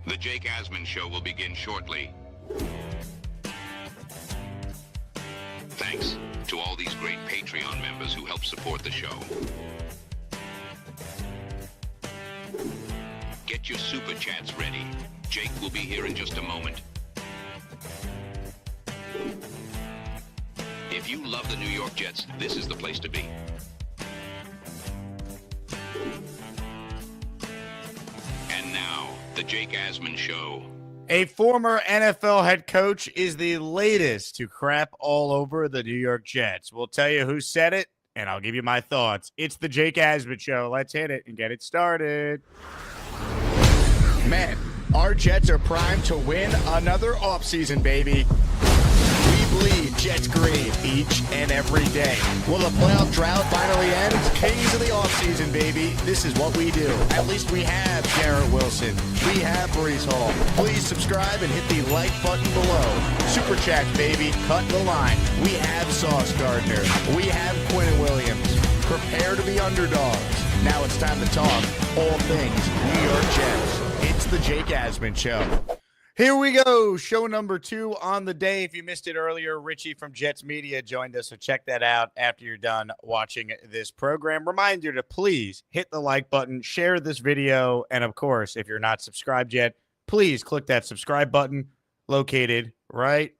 The Jake Asman Show will begin shortly. Thanks to all these great Patreon members who help support the show. Get your super chats ready. Jake will be here in just a moment. If you love the New York Jets, this is the place to be. And now, the Jake Asman Show. A former NFL head coach is the latest to crap all over the New York Jets. We'll tell you who said it, and I'll give you my thoughts. It's the Jake Asman Show. Let's hit it and get it started. Man, our Jets are primed to win another offseason, baby. We bleed Jets green each and every day. Will the playoff drought finally end? Kings of the offseason, baby. This is what we do. At least we have Garrett Wilson. We have Brees Hall. Please subscribe and hit the like button below. Super chat, baby. Cut the line. We have Sauce Gardner. We have Quinn Williams. Prepare to be underdogs. Now it's time to talk all things New York Jets. It's the Jake Asman Show. Here we go. Show number 2 on the day. If you missed it earlier, Richie from Jets Media joined us, so check that out after you're done watching this program. Reminder to please hit the like button, share this video, and of course, if you're not subscribed yet, please click that subscribe button located right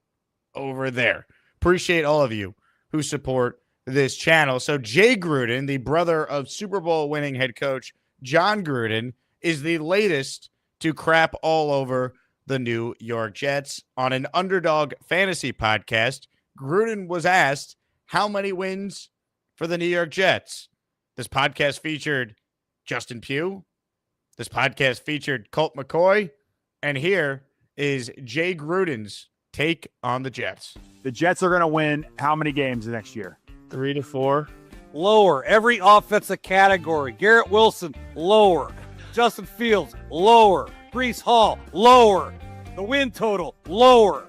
over there. Appreciate all of you who support this channel. So Jay Gruden, the brother of Super Bowl winning head coach John Gruden, is the latest to crap all over the New York Jets. On an Underdog Fantasy podcast, Gruden was asked how many wins for the New York Jets. This podcast featured Justin Pugh. This podcast featured Colt McCoy. And here is Jay Gruden's take on the Jets. The Jets are going to win how many games next year? 3 to 4. Lower. Every offensive category. Garrett Wilson, lower. Justin Fields, lower. Brees Hall, lower. The win total, lower.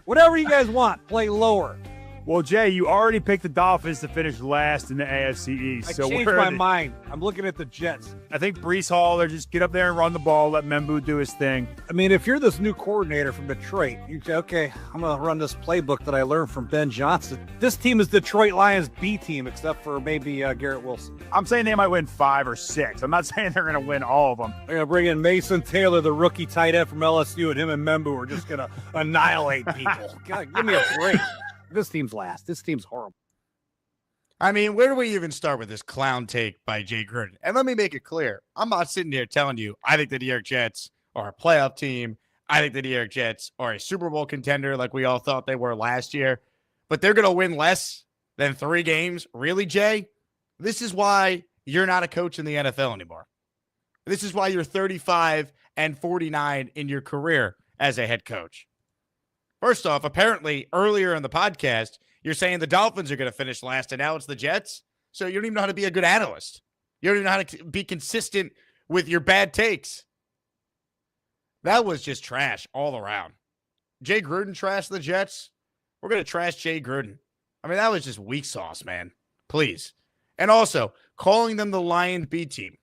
Whatever you guys want, play lower. Well, Jay, you already picked the Dolphins to finish last in the AFC East. I changed my mind. I'm looking at the Jets. I think Brees Hall, they're just get up there and run the ball, let Membu do his thing. I mean, if you're this new coordinator from Detroit, you say, okay, I'm going to run this playbook that I learned from Ben Johnson. This team is Detroit Lions B team, except for maybe Garrett Wilson. I'm saying they might win 5 or 6. I'm not saying they're going to win all of them. They're going to bring in Mason Taylor, the rookie tight end from LSU, and him and Membu are just going to annihilate people. God, give me a break. This team's last. This team's horrible. I mean, where do we even start with this clown take by Jay Gruden? And let me make it clear. I'm not sitting here telling you I think the New York Jets are a playoff team. I think the New York Jets are a Super Bowl contender like we all thought they were last year. But they're going to win less than 3 games. Really, Jay? This is why you're not a coach in the NFL anymore. This is why you're 35 and 49 in your career as a head coach. First off, apparently earlier in the podcast, you're saying the Dolphins are going to finish last, and now it's the Jets. So you don't even know how to be a good analyst. You don't even know how to be consistent with your bad takes. That was just trash all around. Jay Gruden trashed the Jets. We're going to trash Jay Gruden. I mean, that was just weak sauce, man. Please. And also, calling them the Lions B team.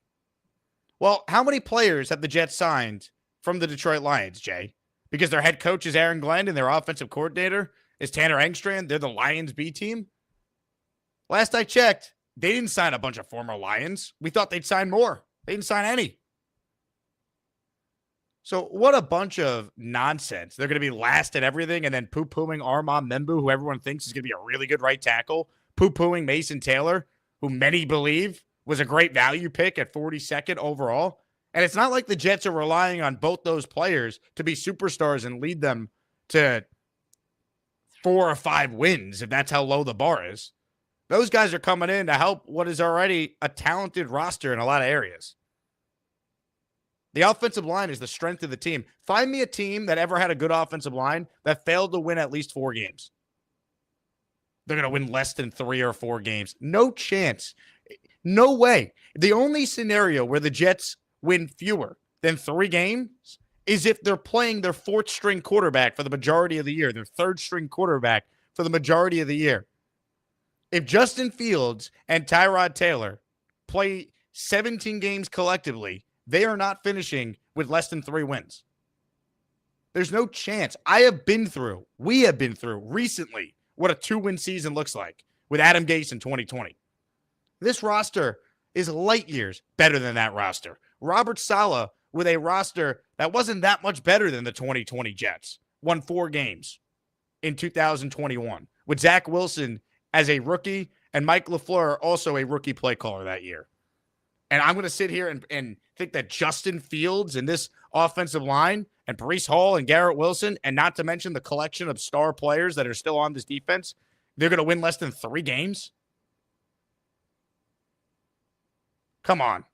Well, how many players have the Jets signed from the Detroit Lions, Jay? Because their head coach is Aaron Glenn and their offensive coordinator is Tanner Engstrand. They're the Lions B team. Last I checked, they didn't sign a bunch of former Lions. We thought they'd sign more. They didn't sign any. So what a bunch of nonsense. They're going to be last at everything and then poo-pooing Armand Membu, who everyone thinks is going to be a really good right tackle. Poo-pooing Mason Taylor, who many believe was a great value pick at 42nd overall. And it's not like the Jets are relying on both those players to be superstars and lead them to 4 or 5 wins, if that's how low the bar is. Those guys are coming in to help what is already a talented roster in a lot of areas. The offensive line is the strength of the team. Find me a team that ever had a good offensive line that failed to win at least 4 games. They're going to win less than 3 or 4 games. No chance. No way. The only scenario where the Jets win fewer than 3 games is if they're playing their 4th string quarterback for the majority of the year, their 3rd string quarterback for the majority of the year. If Justin Fields and Tyrod Taylor play 17 games collectively, they are not finishing with less than 3 wins. There's no chance. We have been through recently what a 2-win season looks like with Adam Gase in 2020. This roster is light years better than that roster. Robert Saleh with a roster that wasn't that much better than the 2020 Jets won 4 games in 2021 with Zach Wilson as a rookie and Mike LaFleur also a rookie play caller that year. And I'm going to sit here and think that Justin Fields and this offensive line and Breece Hall and Garrett Wilson, and not to mention the collection of star players that are still on this defense, they're going to win less than 3 games? Come on.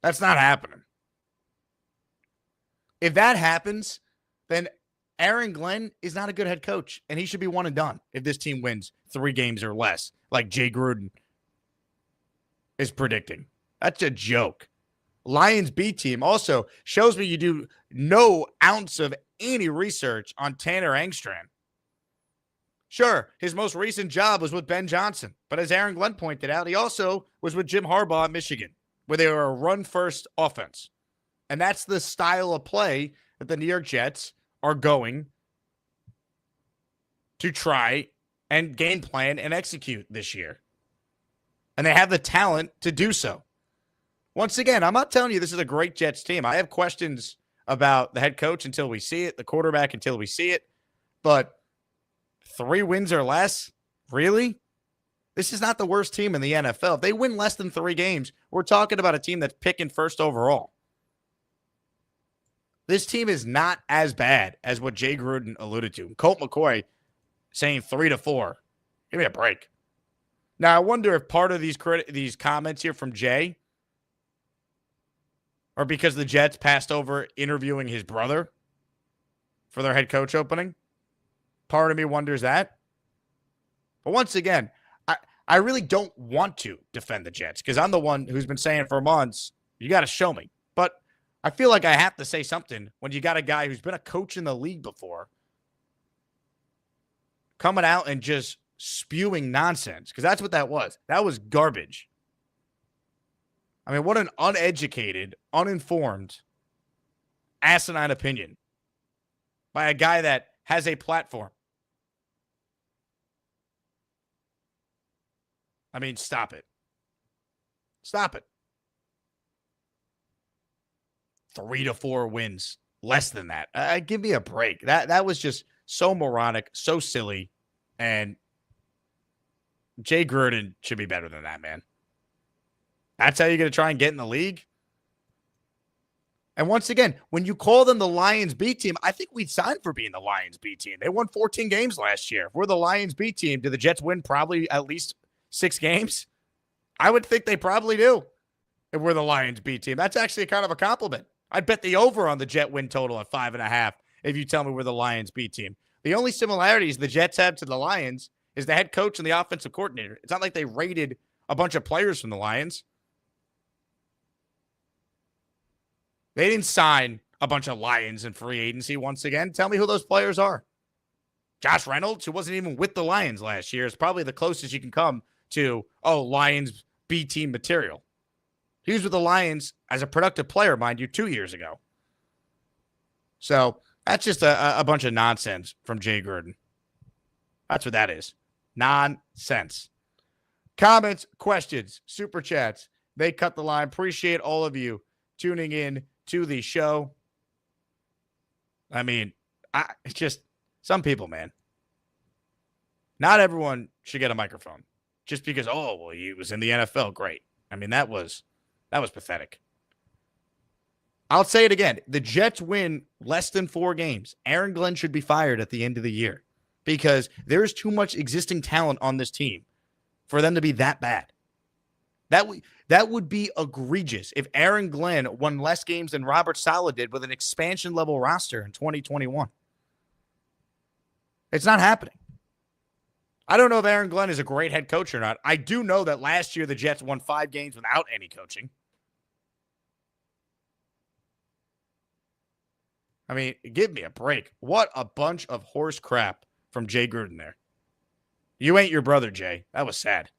That's not happening. If that happens, then Aaron Glenn is not a good head coach, and he should be one and done if this team wins 3 games or less, like Jay Gruden is predicting. That's a joke. Lions B team also shows me you do no ounce of any research on Tanner Engstrand. Sure, his most recent job was with Ben Johnson, but as Aaron Glenn pointed out, he also was with Jim Harbaugh at Michigan, where they were a run-first offense. And that's the style of play that the New York Jets are going to try and game plan and execute this year. And they have the talent to do so. Once again, I'm not telling you this is a great Jets team. I have questions about the head coach until we see it, the quarterback until we see it. But 3 wins or less? Really? This is not the worst team in the NFL. If they win less than 3 games, we're talking about a team that's picking first overall. This team is not as bad as what Jay Gruden alluded to. Colt McCoy saying 3-4. Give me a break. Now, I wonder if part of these comments here from Jay are because the Jets passed over interviewing his brother for their head coach opening. Part of me wonders that. But once again, I really don't want to defend the Jets because I'm the one who's been saying for months, you got to show me. But I feel like I have to say something when you got a guy who's been a coach in the league before coming out and just spewing nonsense, because that's what that was. That was garbage. I mean, what an uneducated, uninformed, asinine opinion by a guy that has a platform. I mean, stop it. Stop it. 3-4 wins. Less than that. Give me a break. That was just so moronic, so silly. And Jay Gruden should be better than that, man. That's how you're going to try and get in the league? And once again, when you call them the Lions B team, I think we'd sign for being the Lions B team. They won 14 games last year. If we're the Lions B team, do the Jets win probably at least 6 games? I would think they probably do if we're the Lions B team. That's actually kind of a compliment. I'd bet the over on the Jet win total at 5.5 if you tell me we're the Lions B team. The only similarities the Jets have to the Lions is the head coach and the offensive coordinator. It's not like they raided a bunch of players from the Lions. They didn't sign a bunch of Lions in free agency once again. Tell me who those players are. Josh Reynolds, who wasn't even with the Lions last year, is probably the closest you can come to, Lions B team material. He was with the Lions as a productive player, mind you, 2 years ago. So that's just a bunch of nonsense from Jay Gruden. That's what that is. Nonsense. Comments, questions, super chats. They cut the line. Appreciate all of you tuning in to the show. I mean, it's just some people, man. Not everyone should get a microphone just because, he was in the NFL. Great. I mean, that was pathetic. I'll say it again. The Jets win less than 4 games. Aaron Glenn should be fired at the end of the year because there's too much existing talent on this team for them to be that bad. That would be egregious if Aaron Glenn won less games than Robert Saleh did with an expansion-level roster in 2021. It's not happening. I don't know if Aaron Glenn is a great head coach or not. I do know that last year the Jets won 5 games without any coaching. I mean, give me a break. What a bunch of horse crap from Jay Gruden there. You ain't your brother, Jay. That was sad.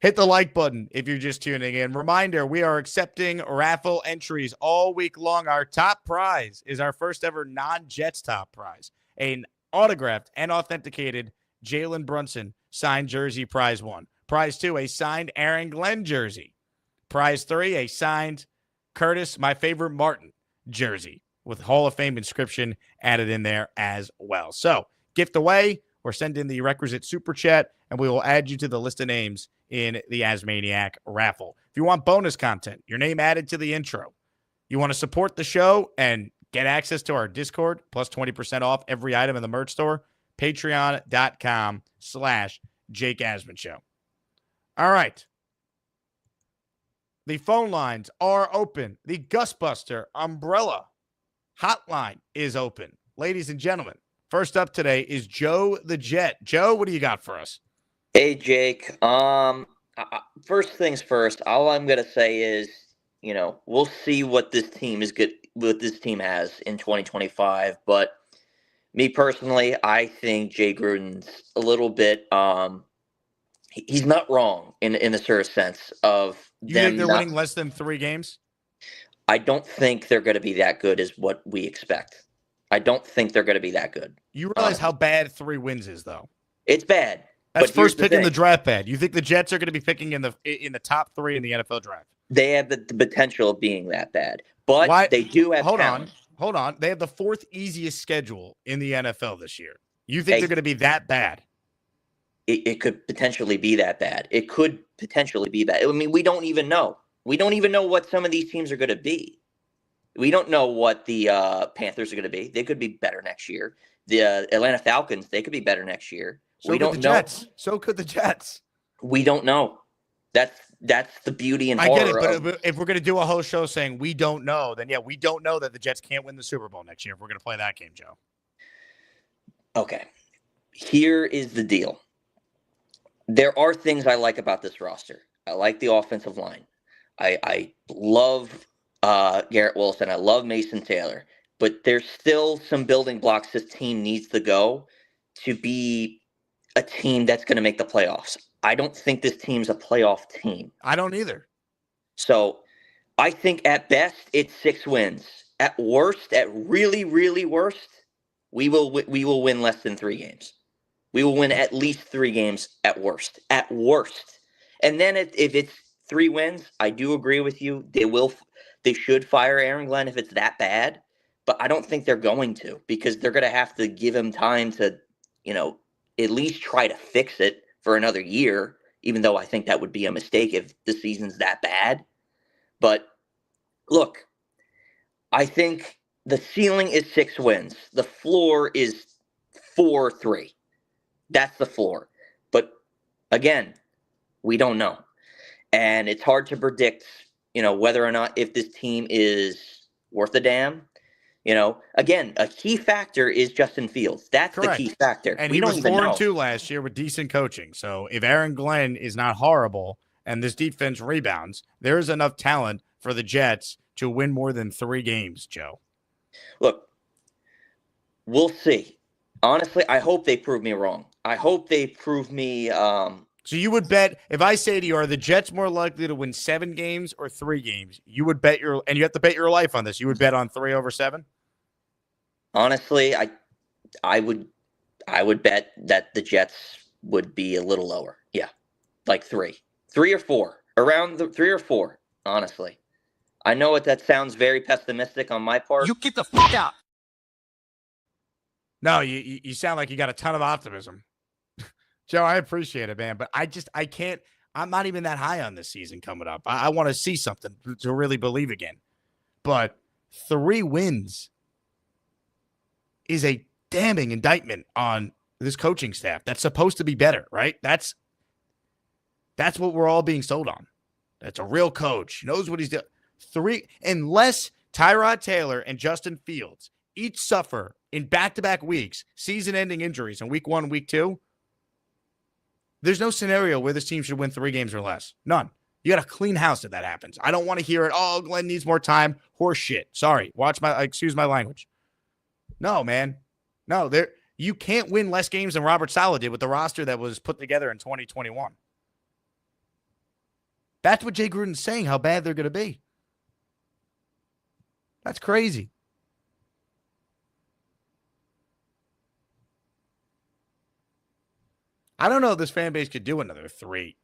Hit the like button if you're just tuning in. Reminder, we are accepting raffle entries all week long. Our top prize is our first ever non-Jets top prize, an autographed and authenticated Jalen Brunson signed jersey, prize 1. Prize 2, a signed Aaron Glenn jersey. Prize 3, a signed Curtis, my favorite Martin jersey with Hall of Fame inscription added in there as well. So, gift away or send in the requisite super chat, and we will add you to the list of names in the Asmaniac raffle. If you want bonus content, your name added to the intro, you want to support the show and get access to our Discord, plus 20% off every item in the merch store, patreon.com/Jake Asman Show. All right. The phone lines are open. The Gusbuster umbrella hotline is open. Ladies and gentlemen, first up today is Joe the Jet. Joe, what do you got for us? Hey, Jake. First things first, all I'm going to say is, we'll see what this team is good, what this team has in 2025. But me personally, I think Jay Gruden's a little bit, he's not wrong in a certain sense of You think they're winning less than 3 games? I don't think they're going to be that good is what we expect. I don't think they're going to be that good. You realize how bad 3 wins is, though? It's bad. That's first pick in the draft bad. You think the Jets are going to be picking in the top 3 in the NFL draft? They have the potential of being that bad, but they do have talent. Hold on. They have the 4th easiest schedule in the NFL this year. You think they're going to be that bad? It could potentially be that bad. It could potentially be bad. I mean, we don't even know. We don't even know what some of these teams are going to be. We don't know what the Panthers are going to be. They could be better next year. The Atlanta Falcons, they could be better next year. So could the Jets. So could the Jets. We don't know. That's the beauty and horror. I get it, but if we're going to do a whole show saying we don't know, then yeah, we don't know that the Jets can't win the Super Bowl next year if we're going to play that game, Joe. Okay. Here is the deal. There are things I like about this roster. I like the offensive line. I love Garrett Wilson. I love Mason Taylor. But there's still some building blocks this team needs to go to be a team that's going to make the playoffs. I don't think this team's a playoff team. I don't either. So I think at best it's 6 wins. At worst, at really, really worst, we will win less than 3 games. We will win at least 3 games at worst. At worst. And then if it's 3 wins, I do agree with you. They should fire Aaron Glenn if it's that bad. But I don't think they're going to, because they're going to have to give him time to, at least try to fix it for another year, even though I think that would be a mistake if the season's that bad. But look, I think the ceiling is 6 wins. The floor is 4-3. That's the floor. But again, we don't know. And it's hard to predict, whether or not if this team is worth a damn. Again, a key factor is Justin Fields. That's correct. The key factor. And he was 4-2 last year with decent coaching. So if Aaron Glenn is not horrible and this defense rebounds, there is enough talent for the Jets to win more than 3 games, Joe. Look, we'll see. Honestly, I hope they prove me wrong. I hope they prove me So you would bet, if I say to you, are the Jets more likely to win 7 games or 3 games? You would bet and you have to bet your life on this. You would bet on 3 over 7? Honestly, I would bet that the Jets would be a little lower. Yeah. Like 3 or 4, around the 3 or 4, honestly. I know that sounds very pessimistic on my part. You get the fuck out. No, you sound like you got a ton of optimism. Joe, I appreciate it, man, but I can't. I'm not even that high on this season coming up. I want to see something to really believe again. But 3 wins is a damning indictment on this coaching staff that's supposed to be better, right? That's what we're all being sold on. That's a real coach. He knows what he's doing. 3, unless Tyrod Taylor and Justin Fields each suffer in back-to-back weeks, season-ending injuries in week 1, week 2, there's no scenario where this team should win 3 games or less. None. You got to clean house if that happens. I don't want to hear it. Oh, Glenn needs more time. Horse shit. Sorry. Excuse my language. No, man. No, you can't win less games than Robert Saleh did with the roster that was put together in 2021. That's what Jay Gruden's saying, how bad they're going to be. That's crazy. I don't know if this fan base could do another three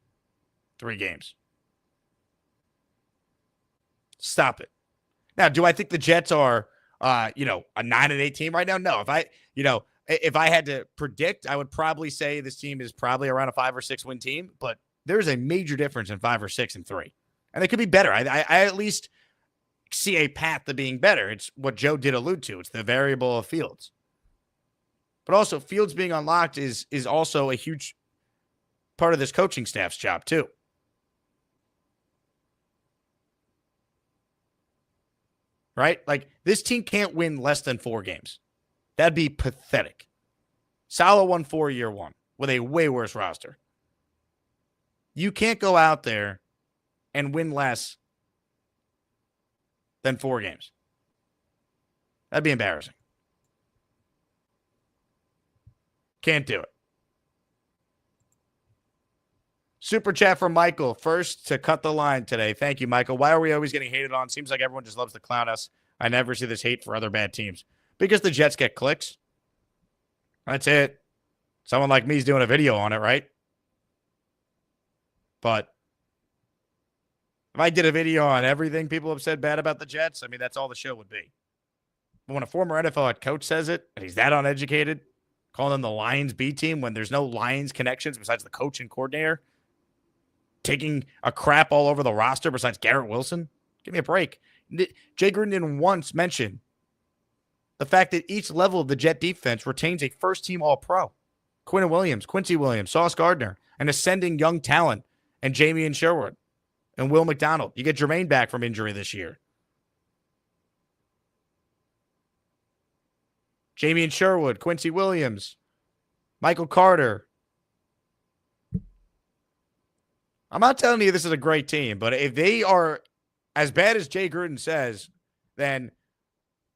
games. Stop it. Now, do I think the Jets are, a 9-8 team right now? No. If I had to predict, I would probably say this team is probably around a 5 or 6 win team, but there's a major difference in 5 or 6 and 3. And they could be better. I at least see a path to being better. It's what Joe did allude to. It's the variable of Fields. But also, Fields being unlocked is also a huge part of this coaching staff's job, too. Right? Like, this team can't win less than 4 games. That'd be pathetic. Saleh won 4 year one with a way worse roster. You can't go out there and win less than 4 games. That'd be embarrassing. Can't do it. Super chat from Michael. First to cut the line today. Thank you, Michael. Why are we always getting hated on? Seems like everyone just loves to clown us. I never see this hate for other bad teams. Because the Jets get clicks. That's it. Someone like me is doing a video on it, right? But if I did a video on everything people have said bad about the Jets, I mean, that's all the show would be. But when a former NFL head coach says it, and he's that uneducated, calling them the Lions B team when there's no Lions connections besides the coach and coordinator, taking a crap all over the roster besides Garrett Wilson, give me a break. Jay Gruden didn't once mention the fact that each level of the Jet defense retains a first-team All-Pro. Quincy Williams, Sauce Gardner, an ascending young talent, and Jamie and Sherwood, and Will McDonald. You get Jermaine back from injury this year. Jamie and Sherwood, Quincy Williams, Michael Carter. I'm not telling you this is a great team, but if they are as bad as Jay Gruden says, then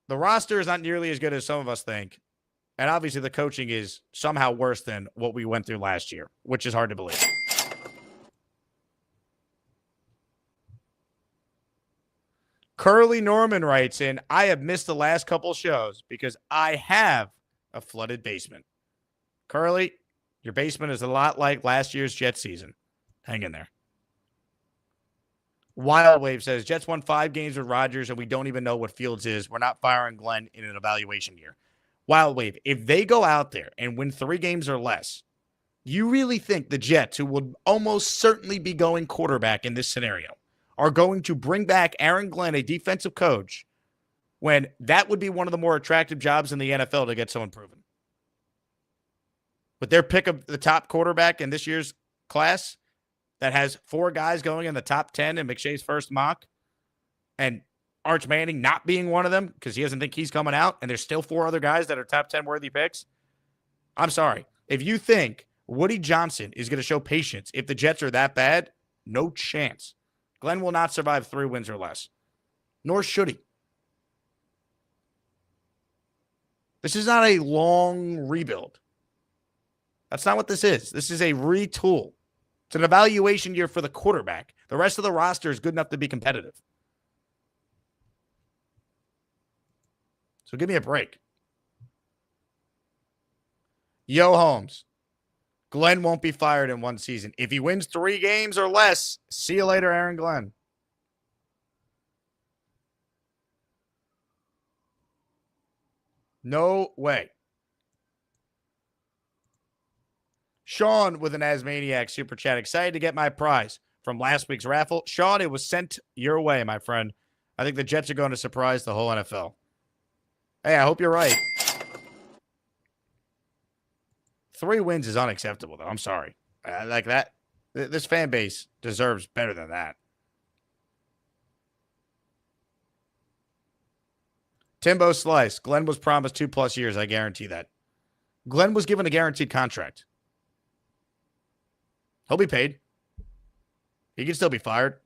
the roster is not nearly as good as some of us think. And obviously the coaching is somehow worse than what we went through last year, which is hard to believe. Curly Norman writes in, I have missed the last couple shows because I have a flooded basement. Curly, your basement is a lot like last year's Jets season. Hang in there. Wild Wave says, Jets won 5 games with Rodgers, and we don't even know what Fields is. We're not firing Glenn in an evaluation year. Wild Wave, if they go out there and win 3 games or less, you really think the Jets, who will almost certainly be going quarterback in this scenario, are going to bring back Aaron Glenn, a defensive coach, when that would be one of the more attractive jobs in the NFL to get someone proven? With their pick of the top quarterback in this year's class that has 4 guys going in the top 10 in McShay's first mock, and Arch Manning not being one of them because he doesn't think he's coming out, and there's still 4 other guys that are top 10 worthy picks. I'm sorry. If you think Woody Johnson is going to show patience if the Jets are that bad, no chance. Glenn will not survive 3 wins or less, nor should he. This is not a long rebuild. That's not what this is. This is a retool. It's an evaluation year for the quarterback. The rest of the roster is good enough to be competitive. So give me a break. Yo, Holmes. Glenn won't be fired in one season. If he wins 3 games or less, see you later, Aaron Glenn. No way. Sean with an Asmaniacs super chat. Excited to get my prize from last week's raffle. Sean, it was sent your way, my friend. I think the Jets are going to surprise the whole NFL. Hey, I hope you're right. 3 wins is unacceptable, though. I'm sorry. Like that. This fan base deserves better than that. Timbo Slice. Glenn was promised 2+ years. I guarantee that. Glenn was given a guaranteed contract. He'll be paid. He can still be fired.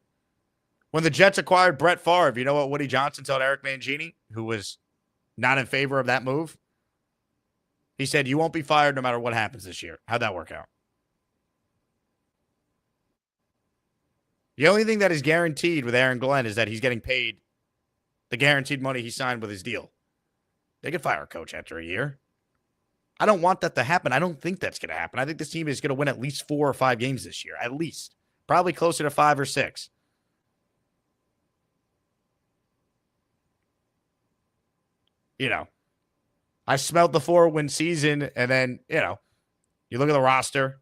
When the Jets acquired Brett Favre, you know what Woody Johnson told Eric Mangini, who was not in favor of that move? He said, you won't be fired no matter what happens this year. How'd that work out? The only thing that is guaranteed with Aaron Glenn is that he's getting paid the guaranteed money he signed with his deal. They could fire a coach after a year. I don't want that to happen. I don't think that's going to happen. I think this team is going to win at least 4 or 5 games this year, at least. Probably closer to 5 or 6. You know, I smelled the 4-win season, and then, you know, you look at the roster.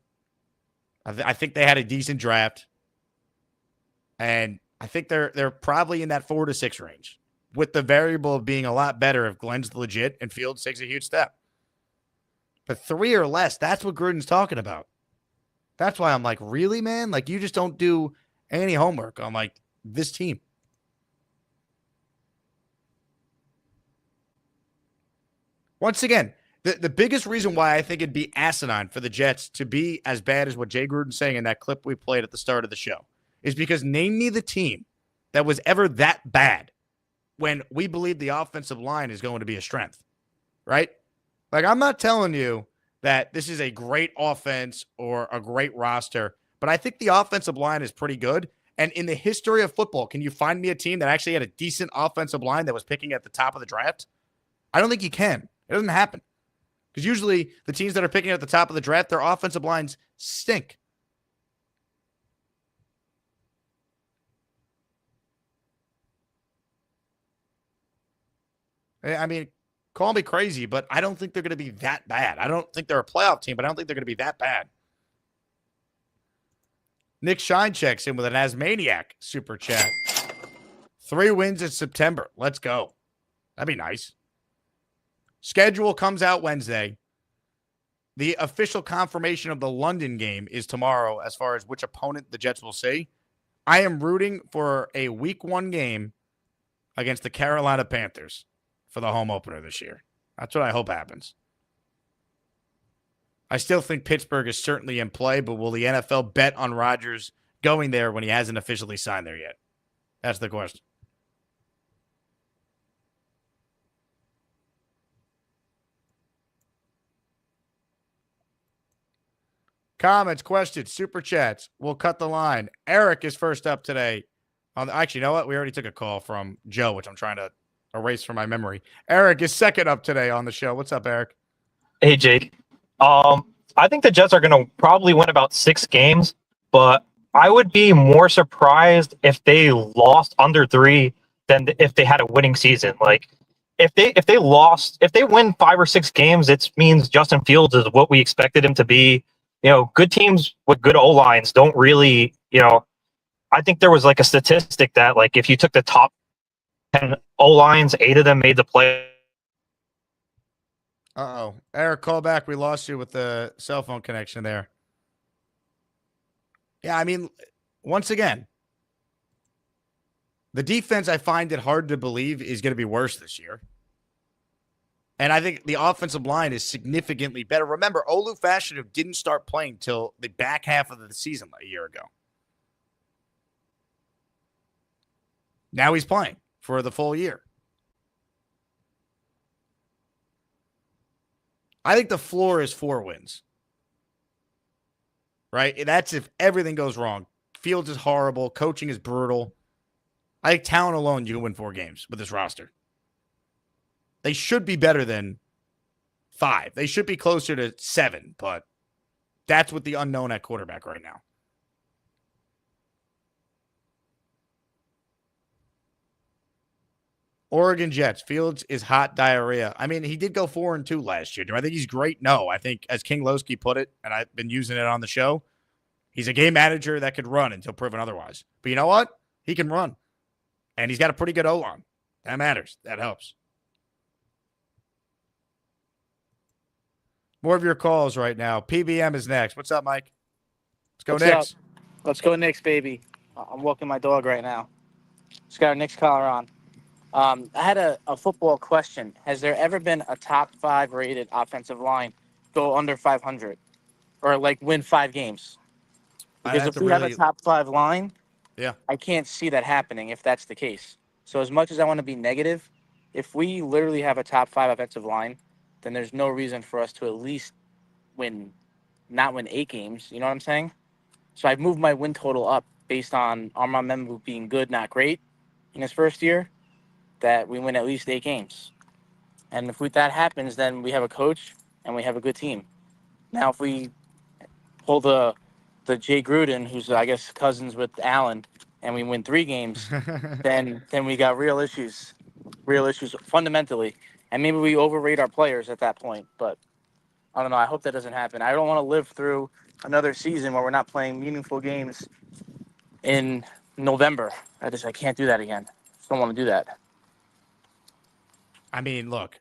I think they had a decent draft, and I think they're probably in that 4 to 6 range, with the variable of being a lot better if Glenn's legit and Fields takes a huge step. But 3 or less, that's what Gruden's talking about. That's why I'm like, really, man? Like, you just don't do any homework on, like, this team. Once again, the biggest reason why I think it'd be asinine for the Jets to be as bad as what Jay Gruden's saying in that clip we played at the start of the show is because name me the team that was ever that bad when we believe the offensive line is going to be a strength, right? Like, I'm not telling you that this is a great offense or a great roster, but I think the offensive line is pretty good. And in the history of football, can you find me a team that actually had a decent offensive line that was picking at the top of the draft? I don't think you can. It doesn't happen. Because usually the teams that are picking at the top of the draft, their offensive lines stink. I mean, call me crazy, but I don't think they're going to be that bad. I don't think they're a playoff team, but I don't think they're going to be that bad. Nick Shine checks in with an Asmaniac super chat. 3 wins in September. Let's go. That'd be nice. Schedule comes out Wednesday. The official confirmation of the London game is tomorrow as far as which opponent the Jets will see. I am rooting for a week 1 game against the Carolina Panthers for the home opener this year. That's what I hope happens. I still think Pittsburgh is certainly in play, but will the NFL bet on Rodgers going there when he hasn't officially signed there yet? That's the question. Comments, questions, super chats. We'll cut the line. Eric is first up today. Actually, you know what? We already took a call from Joe, which I'm trying to erase from my memory. Eric is second up today on the show. What's up, Eric? Hey, Jake. I think the Jets are going to probably win about 6 games, but I would be more surprised if they lost under 3 than if they had a winning season. Like, if they win 5 or 6 games, it means Justin Fields is what we expected him to be. You know, good teams with good O-lines don't really, I think there was like a statistic that like if you took the top 10 O-lines, 8 of them made the play. Uh-oh. Eric, call back. We lost you with the cell phone connection there. Yeah, I mean, once again, the defense, I find it hard to believe, is going to be worse this year. And I think the offensive line is significantly better. Remember, Olu Fashanu didn't start playing till the back half of the season a year ago. Now he's playing for the full year. I think the floor is 4 wins. Right? That's if everything goes wrong. Fields is horrible. Coaching is brutal. I think talent alone, you can win 4 games with this roster. They should be better than 5. They should be closer to 7, but that's with the unknown at quarterback right now. Oregon Jets. Fields is hot diarrhea. I mean, he did go 4-2 last year. Do I think he's great? No. I think, as King Lowski put it, and I've been using it on the show, he's a game manager that could run until proven otherwise. But you know what? He can run. And he's got a pretty good O-line. That matters. That helps. More of your calls right now. PBM is next. What's up, Mike? Let's go Knicks. Let's go Knicks, baby. I'm walking my dog right now. Just got our Knicks collar on. I had a football question. Has there ever been a top 5 rated offensive line go under 500 or like win 5 games? Because if we have a top 5 line, yeah, I can't see that happening if that's the case. So as much as I want to be negative, if we literally have a top 5 offensive line, then there's no reason for us to at least not win 8 games. You know what I'm saying? So I've moved my win total up based on Armand Membu being good, not great, in his first year, that we win at least 8 games. And if that happens, then we have a coach and we have a good team. Now, if we pull the Jay Gruden, who's I guess cousins with Allen, and we win 3 games, then we got real issues fundamentally, and maybe we overrate our players at that point. But I don't know. I hope that doesn't happen. I don't want to live through another season where we're not playing meaningful games in November. I can't do that again. Just don't want to do that. I mean, look,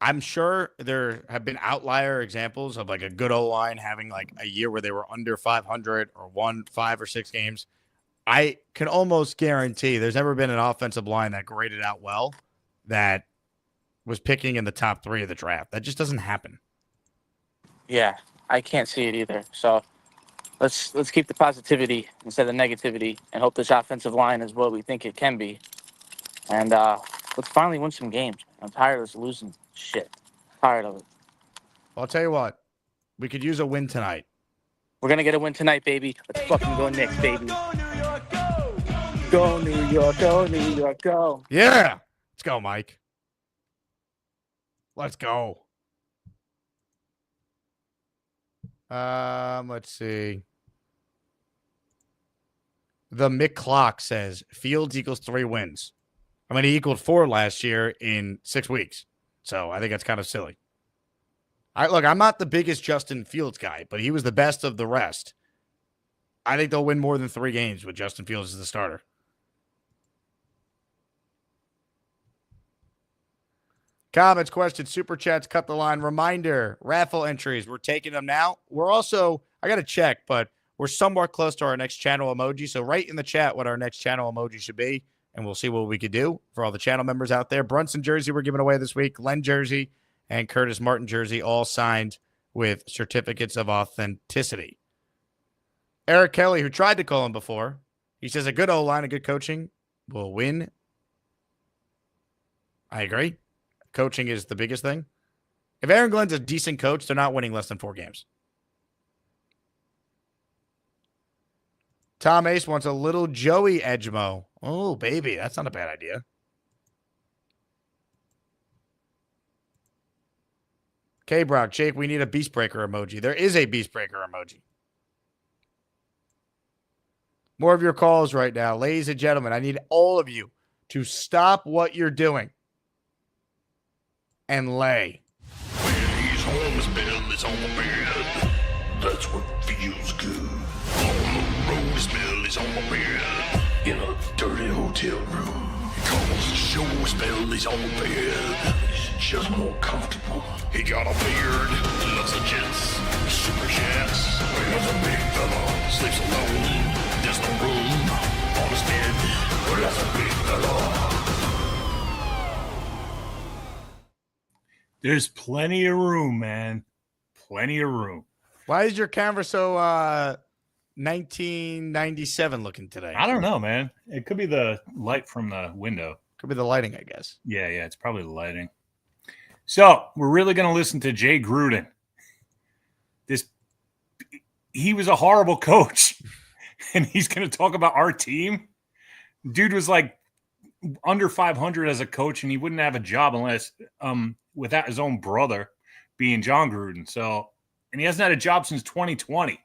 I'm sure there have been outlier examples of like a good O-line having like a year where they were under 500 or won 5 or 6 games. I can almost guarantee there's never been an offensive line that graded out well that was picking in the top 3 of the draft. That just doesn't happen. Yeah, I can't see it either. So let's keep the positivity instead of negativity and hope this offensive line is what we think it can be. And let's finally win some games. I'm tired of this losing shit. Tired of it. I'll tell you what. We could use a win tonight. We're going to get a win tonight, baby. Let's fucking go Knicks, baby. Go New York, go New York, go. Yeah. Let's go, Mike. Let's go. Let's see. The Mick Clock says Fields equals 3 wins. I mean, he equaled 4 last year in 6 weeks. So I think that's kind of silly. Look, I'm not the biggest Justin Fields guy, but he was the best of the rest. I think they'll win more than 3 games with Justin Fields as the starter. Comments, questions, super chats, cut the line. Reminder, raffle entries. We're taking them now. We're also, I got to check, but we're somewhat close to our next channel emoji. So write in the chat what our next channel emoji should be, and we'll see what we could do for all the channel members out there. Brunson jersey we're giving away this week. Len jersey and Curtis Martin jersey all signed with certificates of authenticity. Eric Kelly, who tried to call him before, he says a good O-line, a good coaching will win. I agree. Coaching is the biggest thing. If Aaron Glenn's a decent coach, they're not winning less than 4 games. Tom Ace wants a little Joey Edgemo. Oh, baby. That's not a bad idea. K-Brock, Jake, we need a Beast Breaker emoji. There is a Beast Breaker emoji. More of your calls right now. Ladies and gentlemen, I need all of you to stop what you're doing and lay. When he's home, his bell is on the bed. That's what feels good. On the road, his bell is on the bed. In a dirty hotel room. He calls the show, his bell is on the bed. He's just more comfortable. He got a beard, loves the jets, super jets. He's a big fella, sleeps alone. There's no room on his bed. That's a big fella. There's plenty of room, man. Plenty of room. Why is your camera so 1997 looking today? I don't know, man. It could be the light from the window. Could be the lighting, I guess. Yeah, it's probably the lighting. So we're really going to listen to Jay Gruden. He was a horrible coach, and he's going to talk about our team. Dude was like under 500 as a coach, and he wouldn't have a job unless without his own brother being John Gruden. So, and he hasn't had a job since 2020.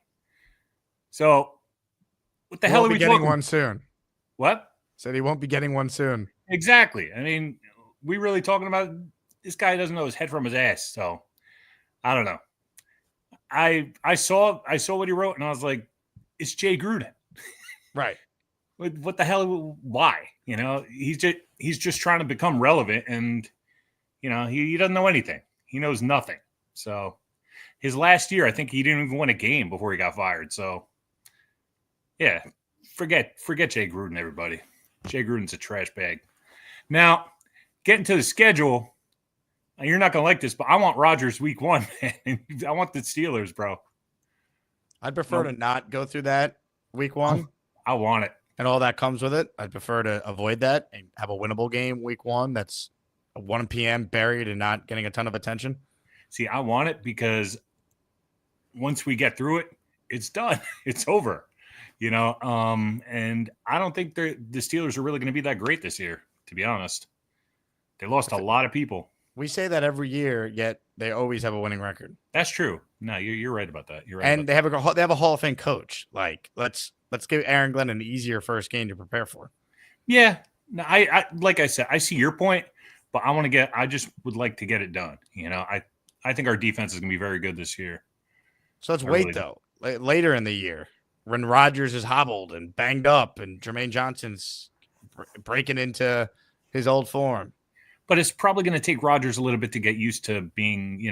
So, what the hell are we getting talking? one soon? What? Said he won't be getting one soon. Exactly. I mean, we really talking about this guy doesn't know his head from his ass. So, I don't know. I saw what he wrote, and I was like, it's Jay Gruden. Right. What the hell? Why? You know, he's just trying to become relevant, and you know, he doesn't know anything. He knows nothing. So his last year, I think he didn't even win a game before he got fired. So yeah, forget Jay Gruden, everybody. Jay Gruden's a trash bag. Now, getting to the schedule, you're not gonna like this, but I want Rodgers week 1, man. I want the Steelers, bro. I'd prefer to not go through that week 1. I want it. And all that comes with it. I'd prefer to avoid that and have a winnable game week 1 that's a 1 p.m. buried and not getting a ton of attention. See, I want it because once we get through it, it's done. It's over. And I don't think the Steelers are really going to be that great this year, to be honest. They lost a lot of people. We say that every year, yet they always have a winning record. That's true. No, you're right about that. You're right. And they have a Hall of Fame coach. Like, let's give Aaron Glenn an easier first game to prepare for. Yeah. No, I like I said, I see your point, but I just would like to get it done. I think our defense is going to be very good this year. So let's wait, though. Later in the year, when Rodgers is hobbled and banged up and Jermaine Johnson's breaking into his old form. But it's probably going to take Rodgers a little bit to get used to being,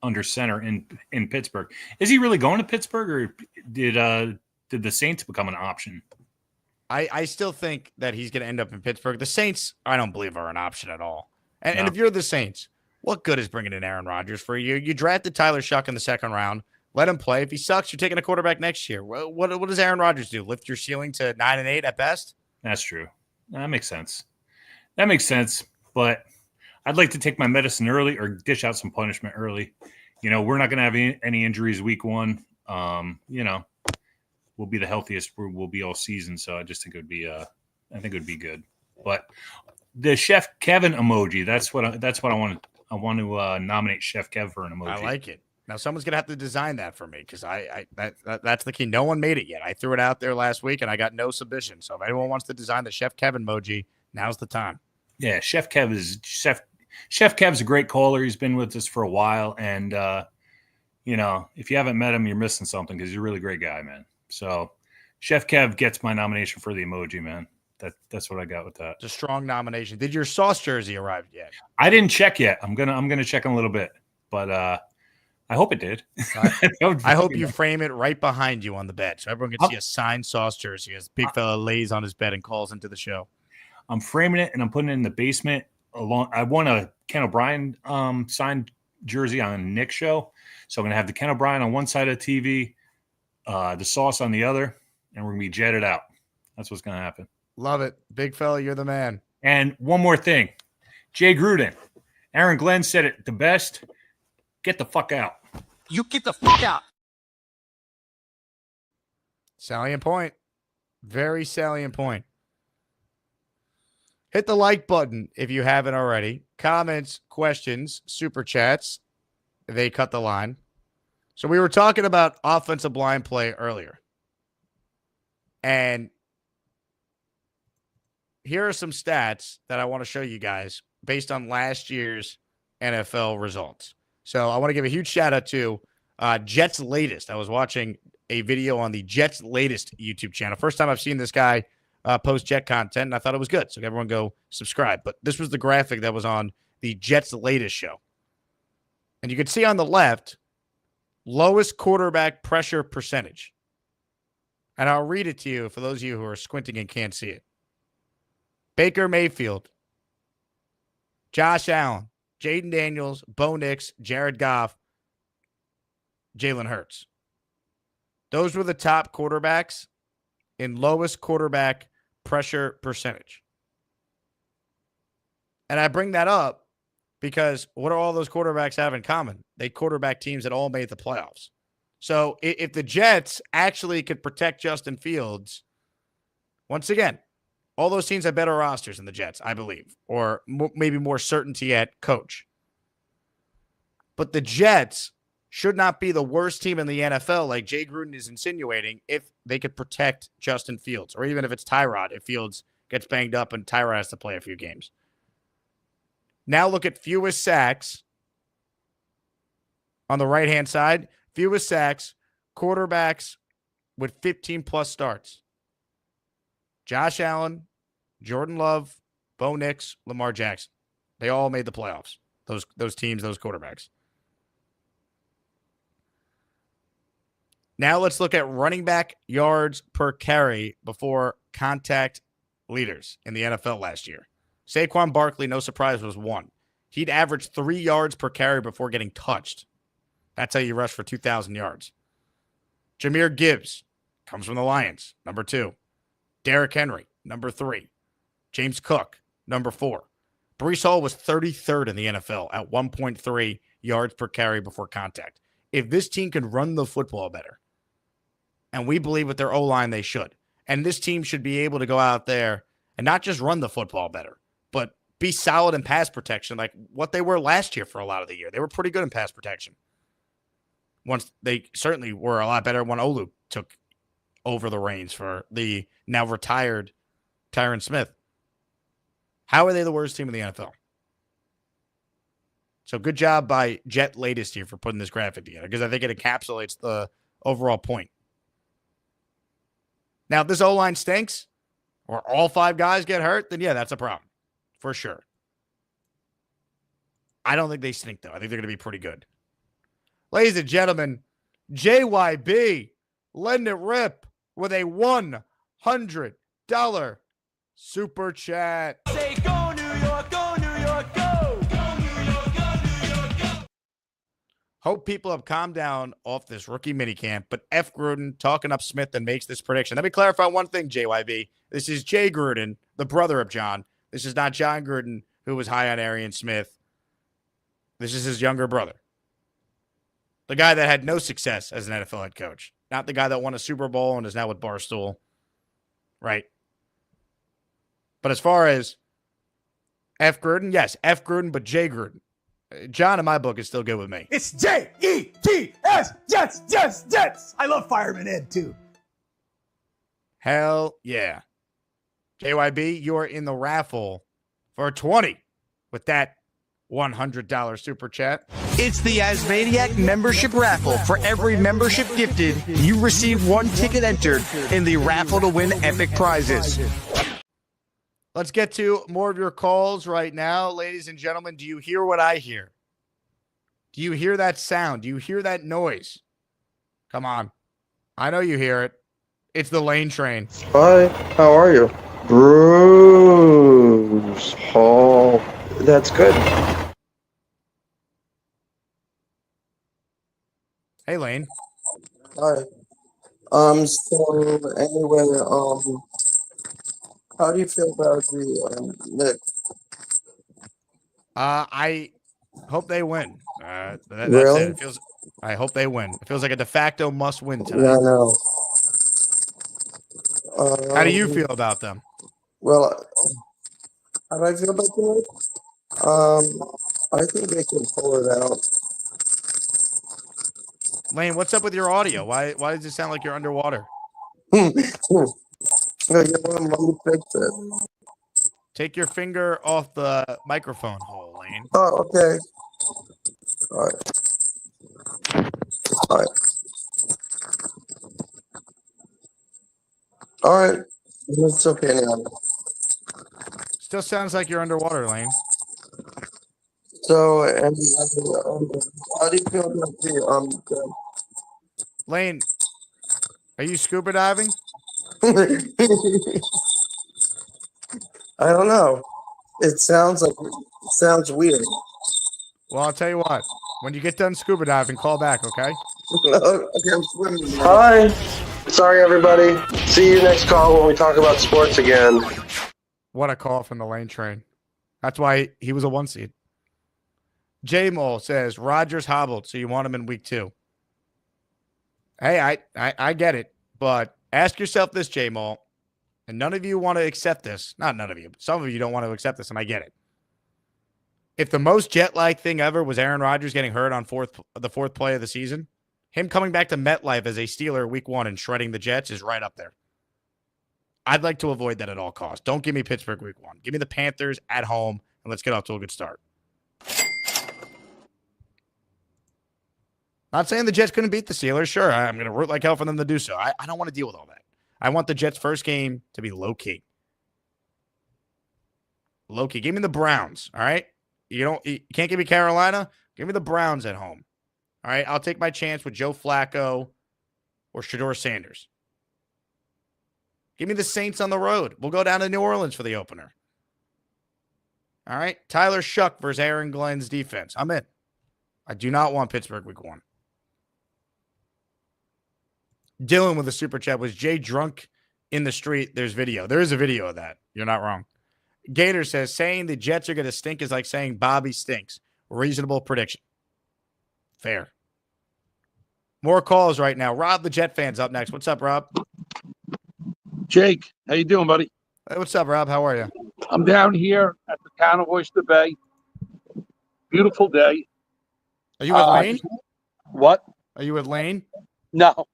under center in Pittsburgh. Is he really going to Pittsburgh, or did the Saints become an option? I still think that he's going to end up in Pittsburgh. The Saints, I don't believe, are an option at all. And, No. and if you're the Saints, what good is bringing in Aaron Rodgers for a year? You drafted Tyler Shuck in the second round. Let him play. If he sucks, you're taking a quarterback next year. What does Aaron Rodgers do? Lift your ceiling to 9-8 at best? That's true. That makes sense. But I'd like to take my medicine early or dish out some punishment early. We're not going to have any injuries week one. We'll be the healthiest we'll be all season. So I just think it would be good. But the Chef Kevin emoji, that's what I want. I want to nominate Chef Kev for an emoji. I like it. Now someone's gonna have to design that for me because that's the key. No one made it yet. I threw it out there last week and I got no submission. So if anyone wants to design the Chef Kevin emoji, now's the time. Yeah, Chef Kev's a great caller. He's been with us for a while, and if you haven't met him, you're missing something because he's a really great guy, man. So Chef Kev gets my nomination for the emoji, man. That's what I got with that. It's a strong nomination. Did your sauce jersey arrive yet? I didn't check yet. I'm gonna check in a little bit, but I hope it did. I hope you frame it right behind you on the bed so everyone can see a signed sauce jersey as big fella lays on his bed and calls into the show. I'm framing it and I'm putting it in the basement. I want a Ken O'Brien signed jersey on Knicks show, so I'm gonna have the Ken O'Brien on one side of the TV, the sauce on the other, and we're gonna be jetted out. That's what's gonna happen. Love it, big fella. You're the man. And one more thing, Jay Gruden, Aaron Glenn said it the best. Get the fuck out. You get the fuck out. Salient point. Very salient point. Hit the like button if you haven't already. Comments, questions, super chats. They cut the line. So we were talking about offensive line play earlier. And here are some stats that I want to show you guys based on last year's NFL results. So I want to give a huge shout out to Jets Latest. I was watching a video on the Jets Latest YouTube channel. First time I've seen this guy post Jet content, and I thought it was good. So everyone go subscribe. But this was the graphic that was on the Jets Latest show. And you can see on the left, lowest quarterback pressure percentage. And I'll read it to you for those of you who are squinting and can't see it. Baker Mayfield, Josh Allen, Jaden Daniels, Bo Nix, Jared Goff, Jalen Hurts. Those were the top quarterbacks in lowest quarterback pressure percentage. And I bring that up because what do all those quarterbacks have in common? They quarterback teams that all made the playoffs. So if the Jets actually could protect Justin Fields, once again, all those teams have better rosters than the Jets, I believe, or maybe more certainty at coach. But the Jets should not be the worst team in the NFL like Jay Gruden is insinuating if they could protect Justin Fields, or even if it's Tyrod, if Fields gets banged up and Tyrod has to play a few games. Now look at fewest sacks on the right-hand side. Fewest sacks, quarterbacks with 15-plus starts. Josh Allen, Jordan Love, Bo Nix, Lamar Jackson. They all made the playoffs. Those teams, those quarterbacks. Now let's look at running back yards per carry before contact leaders in the NFL last year. Saquon Barkley, no surprise, was 1. He'd average 3 yards per carry before getting touched. That's how you rush for 2,000 yards. Jahmyr Gibbs comes from the Lions, number 2. Derrick Henry, number 3. James Cook, number 4. Breece Hall was 33rd in the NFL at 1.3 yards per carry before contact. If this team can run the football better, And we believe with their O-line they should. And this team should be able to go out there and not just run the football better, but be solid in pass protection like what they were last year for a lot of the year. They were pretty good in pass protection. Once they certainly were a lot better when Olu took over the reins for the now retired Tyron Smith. How are they the worst team in the NFL? So good job by Jet Latest here for putting this graphic together because I think it encapsulates the overall point. Now, if this O-line stinks or all 5 guys get hurt, then yeah, that's a problem for sure. I don't think they stink, though. I think they're going to be pretty good. Ladies and gentlemen, JYB letting it rip with a $100 super chat. Say go New York, go New York, go! Go New York, go New York, go! Hope people have calmed down off this rookie minicamp, but F. Gruden talking up Smith and makes this prediction. Let me clarify one thing, JYB. This is Jay Gruden, the brother of John. This is not John Gruden, who was high on Arian Smith. This is his younger brother. The guy that had no success as an NFL head coach. Not the guy that won a Super Bowl and is now with Barstool. Right? But as far as F. Gruden, yes, F. Gruden, but Jay Gruden. John, in my book, is still good with me. It's J-E-T-S, Jets, Jets, Jets! I love Fireman Ed, too. Hell yeah. JYB, you are in the raffle for 20 with that $100 super chat. It's the ASMANIAC membership raffle. For every membership gifted, you receive 1 ticket entered in the raffle to win epic prizes. Let's get to more of your calls right now. Ladies and gentlemen, do you hear what I hear? Do you hear that sound? Do you hear that noise? Come on. I know you hear it. It's the Lane Train. Hi, how are you? Bruce Hall. That's good. Hey, Lane. Hi. So anyway, how do you feel about the Knicks? I hope they win. That's Really? it. I hope they win. It feels like a de facto must win tonight. Yeah, I know. How do you feel about them? Well, how do I feel about the Knicks? I think they can pull it out. Lane, what's up with your audio? Why does it sound like you're underwater? Let me fix it. Take your finger off the microphone hole, Lane. Oh, okay. All right. All right. All right. It's okay now. Still sounds like you're underwater, Lane. So, and how do you feel about the Lane, are you scuba diving? I don't know. It sounds weird. Well, I'll tell you what. When you get done scuba diving, call back, okay? Okay, I'm swimming. Hi. Sorry, everybody. See you next call when we talk about sports again. What a call from the Lane Train. That's why he was a 1 seed. J Mole says Rodgers hobbled, so you want him in week 2. Hey, I get it, but ask yourself this, J Mole, and none of you want to accept this. Not none of you, but some of you don't want to accept this, and I get it. If the most jet-like thing ever was Aaron Rodgers getting hurt on the fourth play of the season, him coming back to MetLife as a Steeler week 1 and shredding the Jets is right up there. I'd like to avoid that at all costs. Don't give me Pittsburgh week 1. Give me the Panthers at home, and let's get off to a good start. Not saying the Jets couldn't beat the Steelers. Sure, I'm going to root like hell for them to do so. I don't want to deal with all that. I want the Jets' first game to be low-key. Low-key. Give me the Browns, all right? You can't give me Carolina? Give me the Browns at home. All right? I'll take my chance with Joe Flacco or Shador Sanders. Give me the Saints on the road. We'll go down to New Orleans for the opener. All right? Tyler Shuck versus Aaron Glenn's defense. I'm in. I do not want Pittsburgh week 1. Dylan with the super chat. Was Jay drunk in the street? There's video. There is a video of that. You're not wrong. Gator says, saying the Jets are going to stink is like saying Bobby stinks. Reasonable prediction. Fair. More calls right now. Rob, the Jet fan's up next. What's up, Rob? Jake, how you doing, buddy? Hey, what's up, Rob? How are you? I'm down here at the town of Oyster Bay. Beautiful day. Are you with Lane? What? Are you with Lane? No.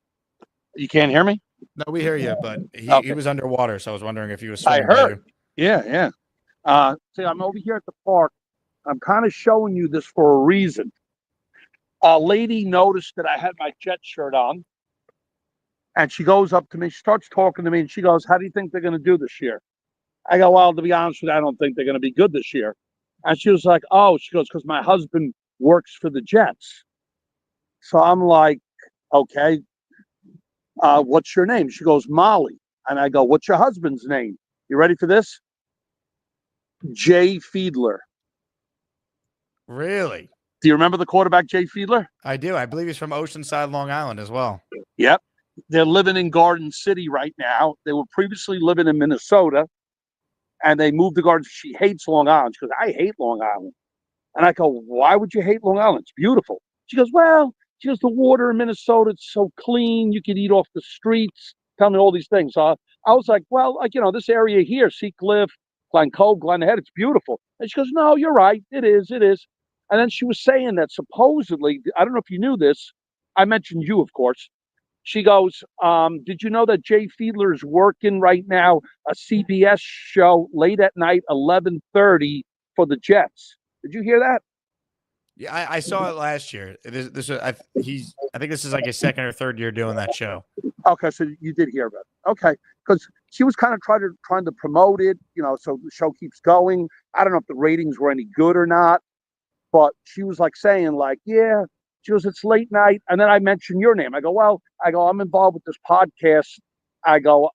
You can't hear me? No, we hear you, but he Okay. was underwater, so I was wondering if he was I swimming by heard. you. Yeah. See, I'm over here at the park. I'm kind of showing you this for a reason. A lady noticed that I had my Jet shirt on, and she goes up to me, she starts talking to me, and she goes, "How do you think they're going to do this year?" I go, "Well, to be honest with you, I don't think they're going to be good this year." And she was like, "Oh," she goes, "because my husband works for the Jets." So I'm like, "Okay, what's your name?" She goes, "Molly." And I go, "What's your husband's name?" You ready for this? Jay Fiedler. Really? Do you remember the quarterback, Jay Fiedler? I do. I believe he's from Oceanside, Long Island as well. Yep. They're living in Garden City right now. They were previously living in Minnesota, and they moved to Garden. She hates Long Island. She goes, "I hate Long Island." And I go, "Why would you hate Long Island? It's beautiful." She goes, "Well," she goes, "the water in Minnesota, it's so clean. You could eat off the streets." Tell me all these things. So I was like, "Well, like, this area here, Sea Cliff, Glen Cove, Glen Head, it's beautiful." And she goes, "No, you're right. It is. It is." And then she was saying that supposedly, I don't know if you knew this. I mentioned you, of course. She goes, "Did you know that Jay Fiedler is working right now a CBS show late at night, 11:30 for the Jets?" Did you hear that? Yeah, I saw it last year. I think this is like his second or third year doing that show. Okay, so you did hear about it. Okay, because she was kind of trying to promote it, so the show keeps going. I don't know if the ratings were any good or not, but she was like saying, like, yeah, she goes, "It's late night," and then I mentioned your name. I go, "Well," I go, "I'm involved with this podcast." I go,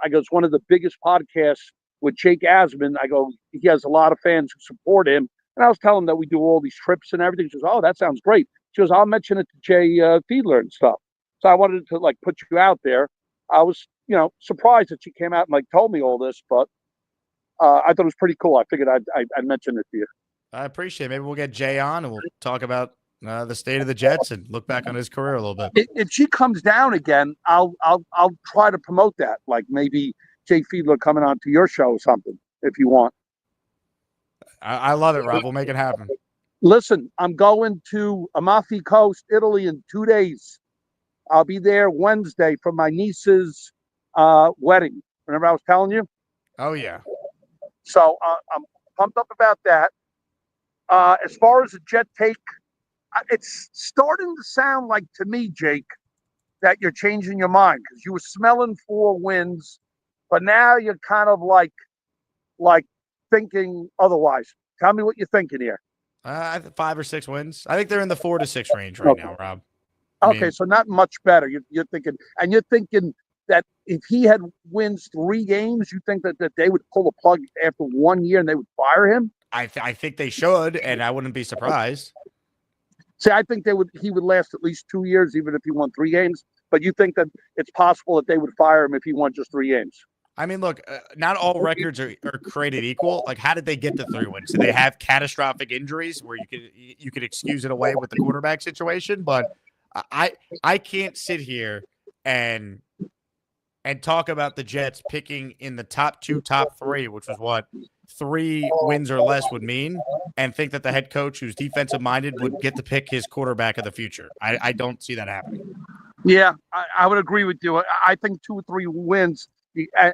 "It's one of the biggest podcasts with Jake Asman." I go, "He has a lot of fans who support him." And I was telling him that we do all these trips and everything. She goes, "Oh, that sounds great." She goes, "I'll mention it to Jay Fiedler and stuff." So I wanted to like put you out there. I was, surprised that she came out and like told me all this, but I thought it was pretty cool. I figured I'd mention it to you. I appreciate it. Maybe we'll get Jay on and we'll talk about the state of the Jets and look back on his career a little bit. If she comes down again, I'll try to promote that. Like maybe Jay Fiedler coming on to your show or something if you want. I love it, Rob. We'll make it happen. Listen, I'm going to Amalfi Coast, Italy in 2 days. I'll be there Wednesday for my niece's wedding. Remember I was telling you? Oh, yeah. So I'm pumped up about that. As far as the Jet take, it's starting to sound like to me, Jake, that you're changing your mind because you were smelling 4 wins, but now you're kind of like thinking otherwise. Tell me what you're thinking here. 5 or 6 wins. I think they're in the 4 to 6 range right now, Rob. Okay, so not much better. You're thinking that if he had wins 3 games, you think that they would pull the plug after 1 year and they would fire him? I think they should, and I wouldn't be surprised. See, I think he would last at least 2 years, even if he won 3 games. But you think that it's possible that they would fire him if he won just 3 games? I mean, look, not all records are created equal. Like, how did they get to 3 wins? Do they have catastrophic injuries where you could excuse it away with the quarterback situation? But I can't sit here and talk about the Jets picking in the top 2, top 3, which was what 3 wins or less would mean, and think that the head coach who's defensive minded would get to pick his quarterback of the future. I don't see that happening. Yeah, I would agree with you. I think 2 or 3 wins,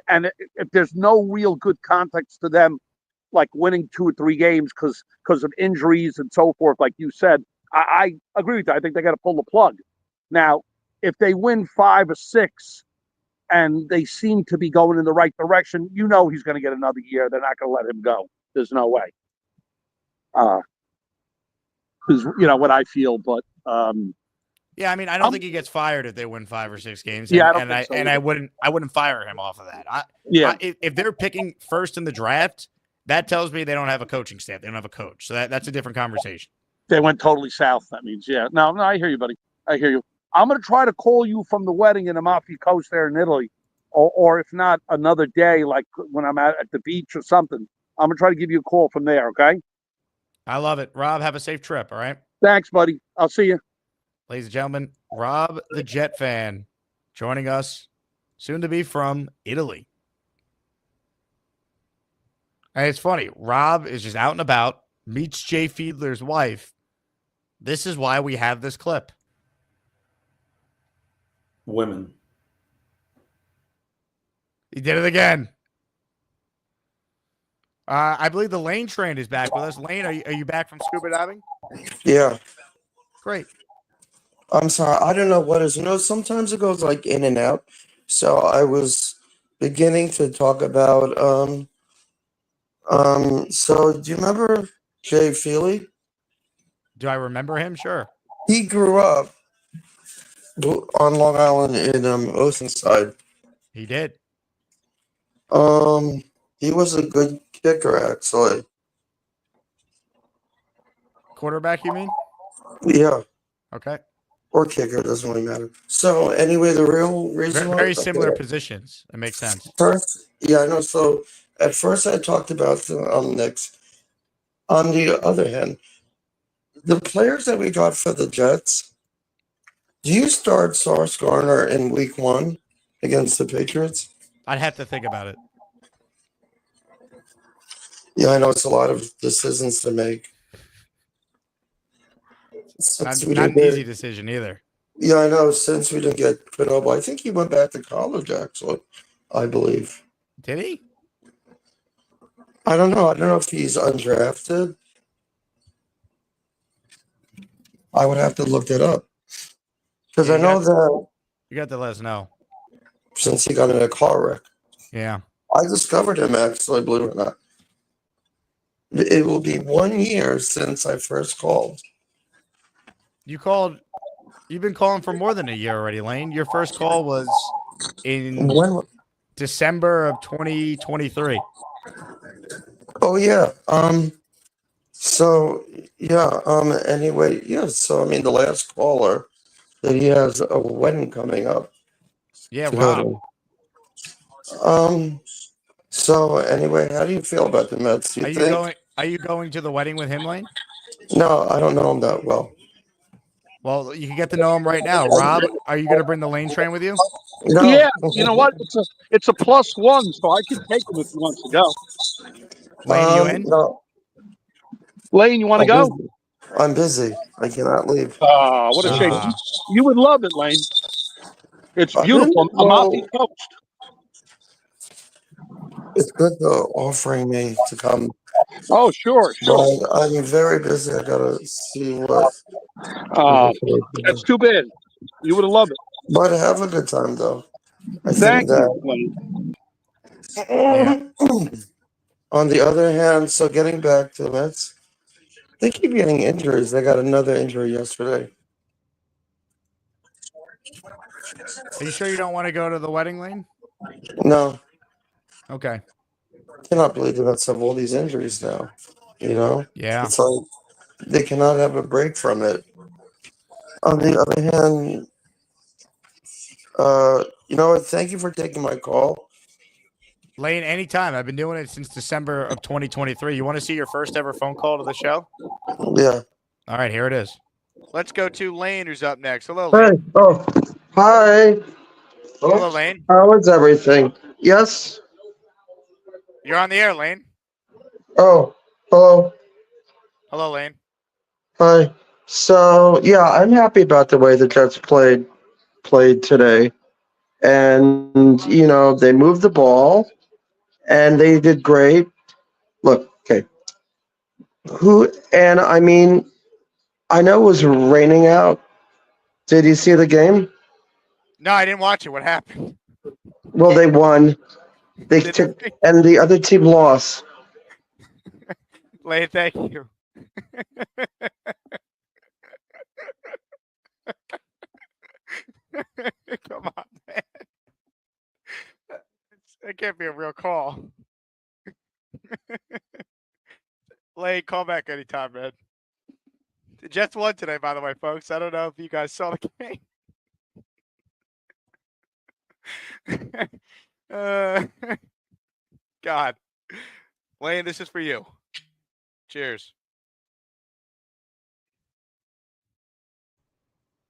and if there's no real good context to them, like winning 2 or 3 games because of injuries and so forth, like you said, I agree with you. I think they got to pull the plug. Now, if they win 5 or 6 and they seem to be going in the right direction, he's going to get another year. They're not going to let him go. There's no way. Because what I feel, but yeah, I mean, I don't think he gets fired if they win 5 or 6 games. Yeah, I wouldn't fire him off of that. If they're picking first in the draft, that tells me they don't have a coaching staff. They don't have a coach. So that's a different conversation. They went totally south. That means, yeah. No, I hear you, buddy. I hear you. I'm going to try to call you from the wedding in Amalfi Coast there in Italy, or if not, another day, like when I'm at the beach or something. I'm going to try to give you a call from there, okay? I love it. Rob, have a safe trip, all right? Thanks, buddy. I'll see you. Ladies and gentlemen, Rob, the Jet fan, joining us, soon to be from Italy. And it's funny. Rob is just out and about, meets Jay Fiedler's wife. This is why we have this clip. Women. He did it again. I believe the Lane train is back with us. Lane, are you back from scuba diving? Yeah. Great. I'm sorry. I don't know what is. Sometimes it goes like in and out. So I was beginning to talk about. So do you remember Jay Feely? Do I remember him? Sure. He grew up on Long Island in Oceanside. He did. He was a good kicker, actually. Quarterback, you mean? Yeah. Okay. Or kicker, doesn't really matter. So anyway, the real reason Very similar positions. It makes sense. First, yeah, I know. So at first, I talked about the Knicks. On the other hand, the players that we got for the Jets. Do you start Sauce Garner in Week 1 against the Patriots? I'd have to think about it. Yeah, I know it's a lot of decisions to make. Not an easy decision either. Yeah, I know. Since we didn't get Pinoba, I think he went back to college, actually, I believe. Did he? I don't know. I don't know if he's undrafted. I would have to look it up. Because I know that You got to let us know. since he got in a car wreck. Yeah. I discovered him, actually, believe it or not. It will be 1 year since I first called. You've been calling for more than a year already, Lane. Your first call was in December of 2023. Oh, yeah. So, yeah. Anyway, yeah. So, I mean, the last caller that he has a wedding coming up. Yeah, Rob. So, anyway, how do you feel about the Mets? Do you think? Are you going to the wedding with him, Lane? No, I don't know him that well. Well, you can get to know him right now. Rob, are you going to bring the Lane train with you? No. Yeah, you know what? It's a +1, so I can take him if he wants to go. Lane, you in? No. Lane, you want to go? Busy. I'm busy. I cannot leave. What a shame. You would love it, Lane. It's beautiful. Amalfi Coast. It's good though, offering me to come. Oh, sure. But I'm very busy. I gotta see what. That's too bad. You would have loved it. But have a good time though. I Thank think you, Lane. that. On the other hand, so getting back to the Mets, they keep getting injuries. They got another injury yesterday. Are you sure you don't want to go to the wedding, Lane? No. Okay. I cannot believe the Mets have all these injuries now. Yeah. It's like they cannot have a break from it. On the other hand, thank you for taking my call. Lane, anytime. I've been doing it since December of 2023. You want to see your first ever phone call to the show? Yeah. All right, here it is. Let's go to Lane, who's up next. Hello, Lane. Hey. Oh, hi. Hello, Lane. How is everything? Yes. You're on the air, Lane. Oh, hello. Hello, Lane. Hi. So yeah, I'm happy about the way the Jets played today, and they moved the ball, and they did great. Look, okay. I mean, I know it was raining out. Did you see the game? No, I didn't watch it. What happened? Well, they won. And the other team lost. Lane, thank you. Come on, man. It can't be a real call. Lane, call back anytime, man. The Jets won today, by the way, folks. I don't know if you guys saw the game. God. Lane, this is for you. Cheers.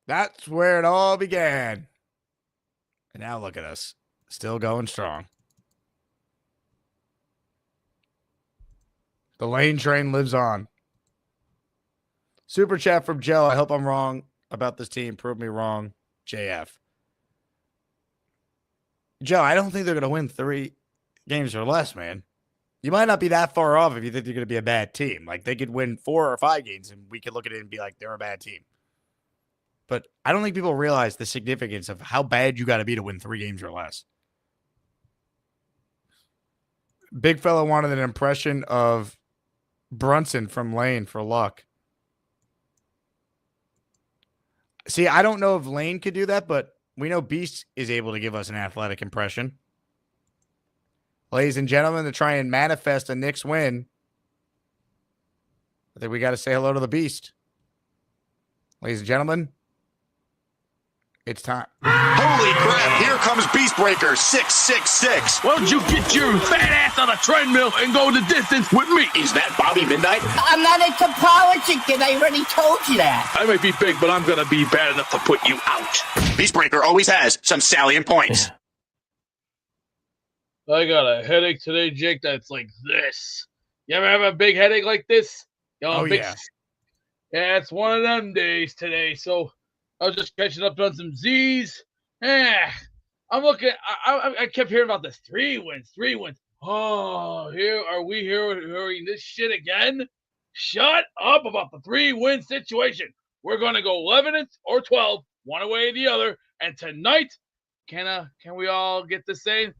That's where it all began. And now look at us. Still going strong. The Lane train lives on. Super chat from Joe. I hope I'm wrong about this team. Prove me wrong. JF. Joe, I don't think they're going to win 3 games or less, man. You might not be that far off if you think they're going to be a bad team. Like, they could win 4 or 5 games, and we could look at it and be like, they're a bad team. But I don't think people realize the significance of how bad you got to be to win 3 games or less. Big fella wanted an impression of Brunson from Lane for luck. See, I don't know if Lane could do that, but we know Beast is able to give us an athletic impression. Ladies and gentlemen, to try and manifest a Knicks win, I think we got to say hello to the Beast. Ladies and gentlemen, it's time. Holy crap, here comes Beast Breaker 666. Why don't you get your fat ass on a treadmill and go the distance with me? Is that Bobby Midnight? I'm not into politics, and I already told you that. I might be big, but I'm going to be bad enough to put you out. Beast Breaker always has some salient points. I got a headache today, Jake, that's like this. You ever have a big headache like this? You know, Yeah. Yeah, it's one of them days today, so I was just catching up on some Z's. I'm looking, I kept hearing about this 3 wins. Oh, are we hearing this shit again? Shut up about the 3-win situation. We're going to go 11 or 12, one away or the other. And tonight, can we all get the same?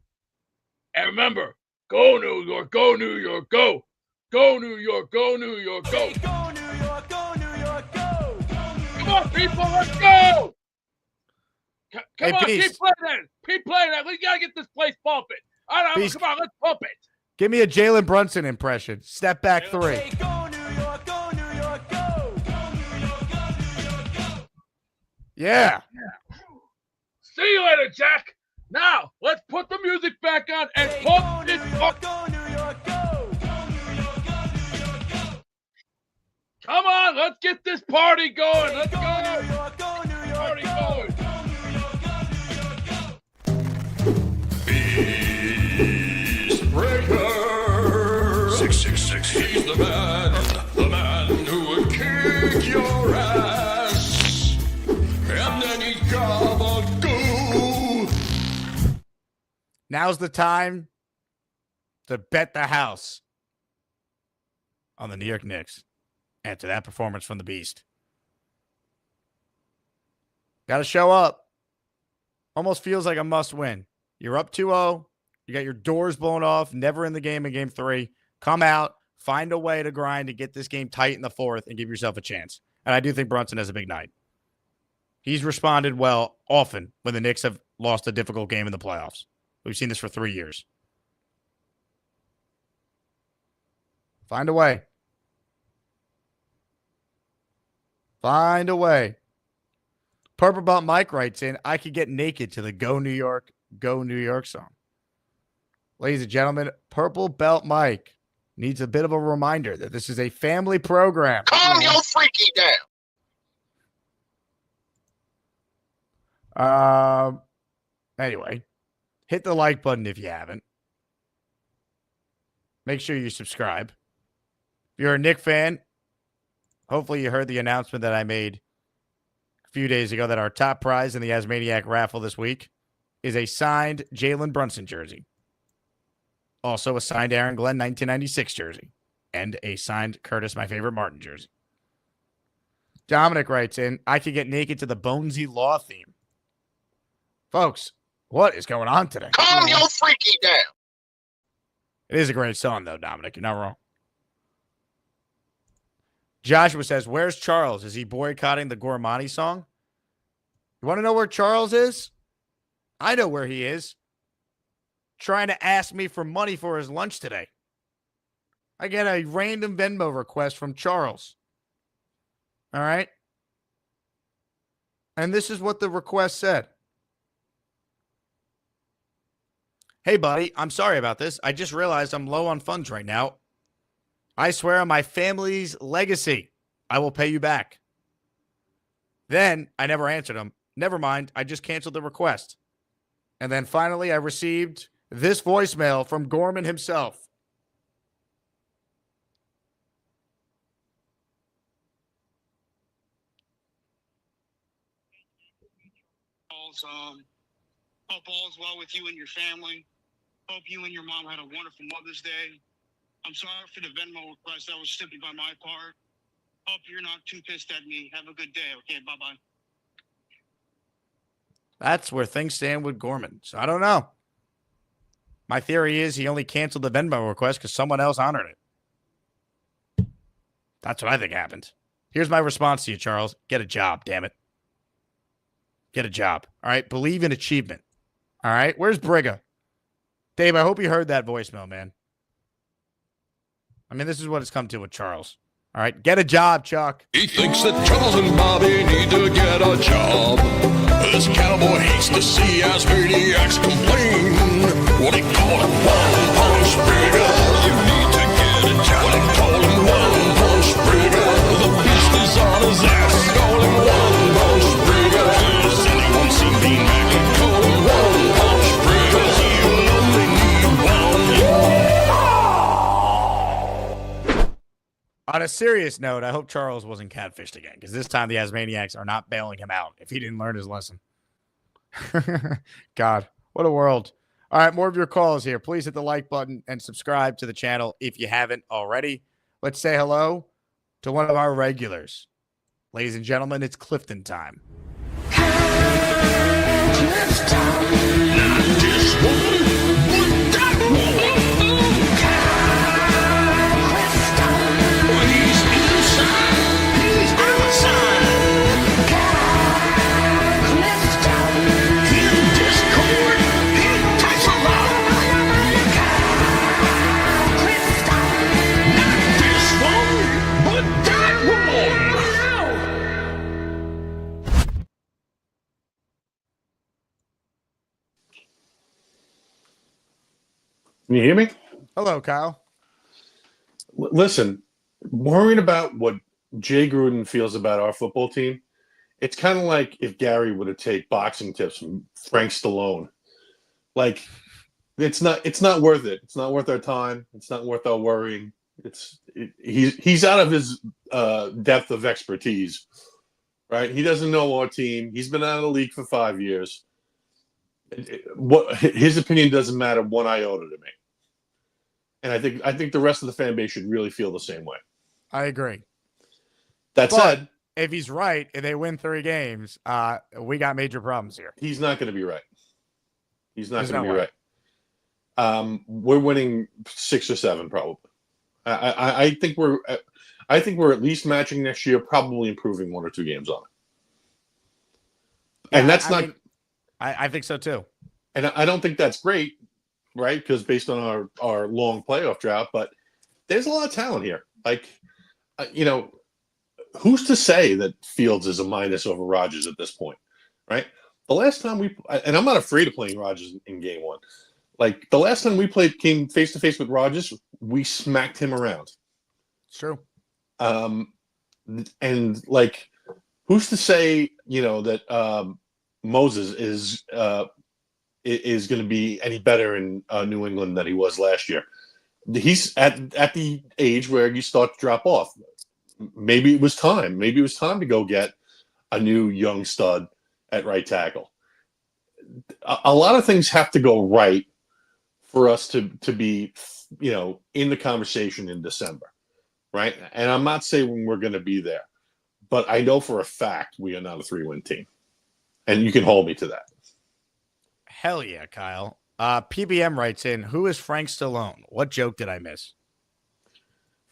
And remember, go New York, go New York, go. Go New York, go New York, go. Hey, go New York, go New York, go. Come on, people, let's go. Come on, Beast. keep playing that. We got to get this place pumping. All right, Beast. come on, let's pump it. Give me a Jalen Brunson impression. Step back 3. Hey, go New York, go New York, go. Go New York, go New York, go. Yeah. See you later, Jack. Now, let's put the music back on and Hey, pump go this New up. York, go New York, go. Go New York, go New York, go. Come on, let's get this party going. Hey, Let's go go. New York, go New York, Party go. going. Go New York, go New York, go. Beast Breaker 666. He's the man who would kick your ass, and then he'd gobble-goo. Now's the time to bet the house on the New York Knicks after that performance from the Beast. Got to show up. Almost feels like a must win. You're up 2-0. You got your doors blown off. Never in the game in game 3. Come out. Find a way to grind to get this game tight in the 4th and give yourself a chance. And I do think Brunson has a big night. He's responded well often when the Knicks have lost a difficult game in the playoffs. We've seen this for 3 years. Find a way. Find a way. Purple Belt Mike writes in, I could get naked to the Go New York song. Ladies and gentlemen, Purple Belt Mike needs a bit of a reminder that this is a family program. Calm your freaky down. Anyway, hit the like button if you haven't. Make sure you subscribe. If you're a Knick fan, hopefully you heard the announcement that I made a few days ago that our top prize in the Asmaniac raffle this week is a signed Jalen Brunson jersey. Also a signed Aaron Glenn 1996 jersey. And a signed Curtis, my favorite Martin jersey. Dominic writes in, I could get naked to the Bonesy Law theme. Folks, what is going on today? Calm your freaky down. It is a great song, though, Dominic. You're not wrong. Joshua says, where's Charles? Is he boycotting the Gormani song? You want to know where Charles is? I know where he is. Trying to ask me for money for his lunch today. I get a random Venmo request from Charles. All right? And this is what the request said. Hey, buddy, I'm sorry about this. I just realized I'm low on funds right now. I swear on my family's legacy, I will pay you back. Then I never answered him. Never mind. I just canceled the request. And then finally, I received this voicemail from Gorman himself. Hope all is well with you and your family. Hope you and your mom had a wonderful Mother's Day. I'm sorry for the Venmo request. That was simply by my part. Hope you're not too pissed at me. Have a good day. Okay, bye-bye. That's where things stand with Gorman. So I don't know. My theory is he only canceled the Venmo request because someone else honored it. That's what I think happened. Here's my response to you, Charles. Get a job, damn it. Get a job. All right? Believe in achievement. All right? Where's Briga? Dave, I hope you heard that voicemail, man. I mean, this is what it's come to with Charles. All right? Get a job, Chuck. He thinks that Charles and Bobby need to get a job. This cowboy hates to see ASMANIACS complain. What he call him, one punch Briga. You need to get a job. What he call him, one punch Briga. The beast is on his ass. Call him one punch Briga. Has anyone seen the Mac? Call him one punch Briga. He'll only need one. On a serious note, I hope Charles wasn't catfished again, because this time the ASMANIACS are not bailing him out if he didn't learn his lesson. God, what a world. All right, more of your calls here. Please hit the like button and subscribe to the channel if you haven't already. Let's say hello to one of our regulars. Ladies and gentlemen, it's Clifton time. Can you hear me? Hello, Kyle. Listen, worrying about what Jay Gruden feels about our football team, it's kind of like if Gary would have taken boxing tips from Frank Stallone. Like, it's not worth it. It's not worth our time. It's not worth our worrying. He's out of his depth of expertise, right? He doesn't know our team. He's been out of the league for 5 years. What his opinion doesn't matter one iota to me. And I think the rest of the fan base should really feel the same way. I agree. That said, if he's right, if they win 3 games, we got major problems here. He's not going to be right. He's not There's going to no be way. right. We're winning 6 or 7 probably. I think we're at least matching next year, probably improving 1 or 2 games on it. And that's not. I think so too. And I don't think that's great, right? Because based on our long playoff drought, but there's a lot of talent here. Like, who's to say that Fields is a minus over Rodgers at this point, right? The last time and I'm not afraid of playing Rodgers in game 1. Like, the last time we came face to face with Rodgers, we smacked him around. It's true. And like, who's to say, that Moses is going to be any better in New England than he was last year? He's at the age where you start to drop off. Maybe it was time. Maybe it was time to go get a new young stud at right tackle. A lot of things have to go right for us to be, in the conversation in December, right? And I'm not saying we're going to be there, but I know for a fact we are not a 3-win team. And you can hold me to that. Hell yeah, Kyle. PBM writes in, who is Frank Stallone? What joke did I miss?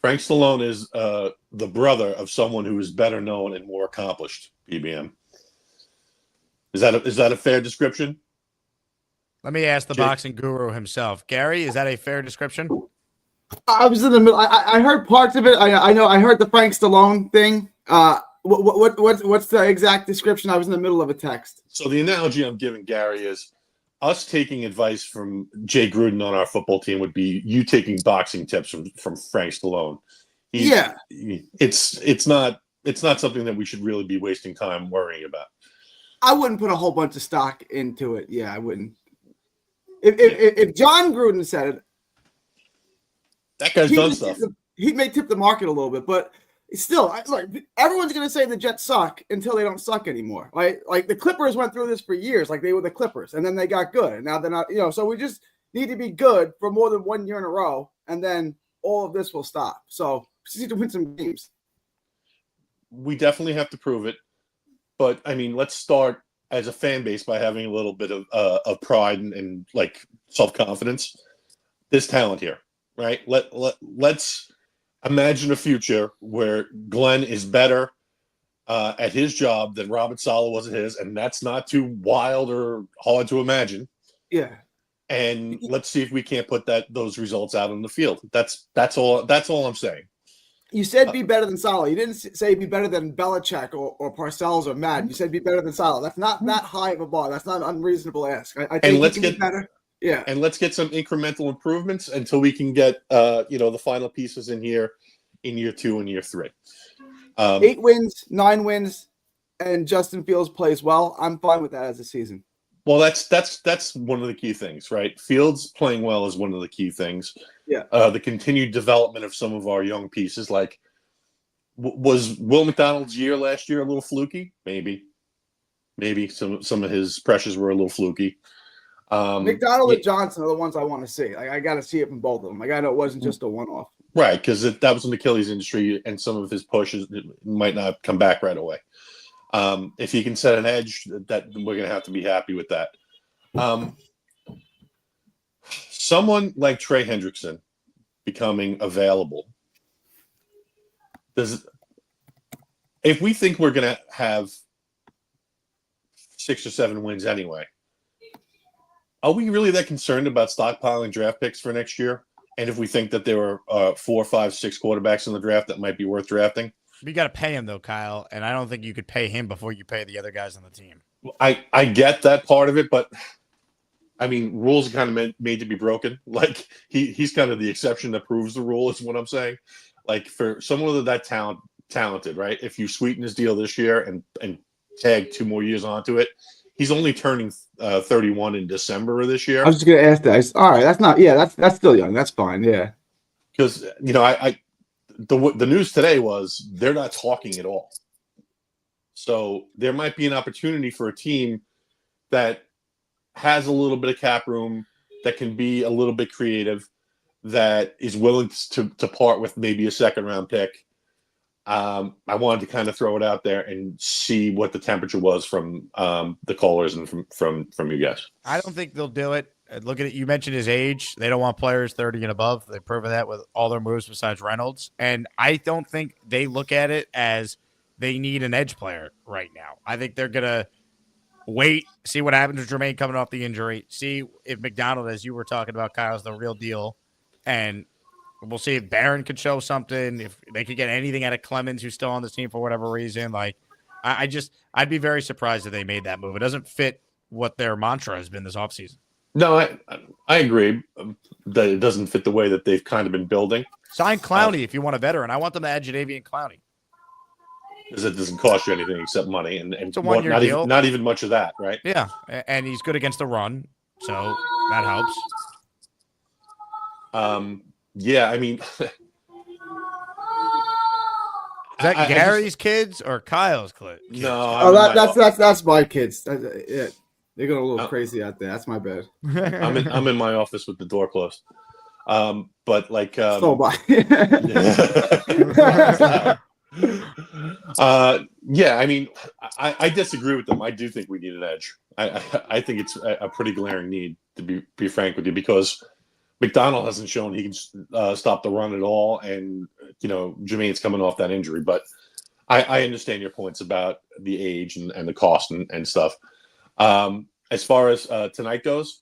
Frank Stallone is the brother of someone who is better known and more accomplished, PBM. Is that a fair description? Let me ask the boxing guru himself. Gary, is that a fair description? I was in the middle. I heard parts of it. I know I heard the Frank Stallone thing. What's the exact description? I was in the middle of a text. So the analogy I'm giving Gary is us taking advice from Jay Gruden on our football team would be you taking boxing tips from Frank Stallone. It's not it's not something that we should really be wasting time worrying about. I wouldn't put a whole bunch of stock into it. Yeah, I wouldn't. If John Gruden said it, that guy's done stuff. He may tip the market a little bit, but still, like everyone's going to say the Jets suck until they don't suck anymore. Like the Clippers went through this for years. Like they were the Clippers, and then they got good, and now they're not. So we just need to be good for more than 1 year in a row, and then all of this will stop. So we just need to win some games. We definitely have to prove it, but I mean, let's start as a fan base by having a little bit of pride and like self-confidence. There's talent here, right? Let's imagine a future where Glenn is better at his job than Robert Saleh was at his, and that's not too wild or hard to imagine. Yeah. And let's see if we can't put those results out on the field. That's all I'm saying. You said be better than Saleh. You didn't say be better than Belichick or Parcells or Madden. You said be better than Saleh. That's not that high of a bar. That's not an unreasonable ask. I think and let's get better. Yeah. And let's get some incremental improvements until we can get the final pieces in here in year 2 and year 3. 8 wins, 9 wins, and Justin Fields plays well. I'm fine with that as a season. Well, that's one of the key things, right? Fields playing well is one of the key things. Yeah. The continued development of some of our young pieces, like was Will McDonald's year last year a little fluky? Maybe some of his pressures were a little fluky. McDonald and Johnson are the ones I want to see. I got to see it from both of them. I know it wasn't just a one-off. Right, because that was an Achilles injury, and some of his pushes might not come back right away. If he can set an edge, that we're going to have to be happy with that. Someone like Trey Hendrickson becoming available. If we think we're going to have 6 or 7 wins anyway, are we really that concerned about stockpiling draft picks for next year? And if we think that there are 4, 5, 6 quarterbacks in the draft that might be worth drafting? You got to pay him though, Kyle, and I don't think you could pay him before you pay the other guys on the team. I get that part of it, but I mean, rules are kind of made to be broken. Like he's kind of the exception that proves the rule, is what I'm saying. Like for someone that talented, right? If you sweeten his deal this year and tag 2 more years onto it, he's only turning 31 in December of this year. I was just going to ask that. All right, that's not. Yeah, that's still young. That's fine. Yeah. Because the news today was they're not talking at all. So there might be an opportunity for a team that has a little bit of cap room, that can be a little bit creative, that is willing to part with maybe a 2nd-round pick. I wanted to kind of throw it out there and see what the temperature was from the callers and from you guys. I don't think they'll do it. Look at it. You mentioned his age. They don't want players 30 and above. They've proven that with all their moves besides Reynolds. And I don't think they look at it as they need an edge player right now. I think they're going to wait, see what happens with Jermaine coming off the injury, see if McDonald, as you were talking about, Kyle, is the real deal. And we'll see if Barron could show something, if they could get anything out of Clemens, who's still on this team for whatever reason. Like, I'd be very surprised if they made that move. It doesn't fit what their mantra has been this offseason. No, I agree that it doesn't fit the way that they've kind of been building. Sign Clowney if you want a veteran. I want them to add Jadeveon Clowney. Because it doesn't cost you anything except money, and it's a 1-year deal. Not even much of that, right? Yeah, and he's good against the run, so that helps. Yeah, I mean, is that Gary's kids or Kyle's kids? No, that's my kids. Yeah, they're going a little crazy out there. That's my bad. I'm in my office with the door closed. But like, so bye. Yeah, I mean, I disagree with them. I do think we need an edge. I think it's a pretty glaring need, to be frank with you, because McDonald hasn't shown he can stop the run at all, and Jermaine's coming off that injury. But I understand your points about the age and the cost and stuff. As far as tonight goes,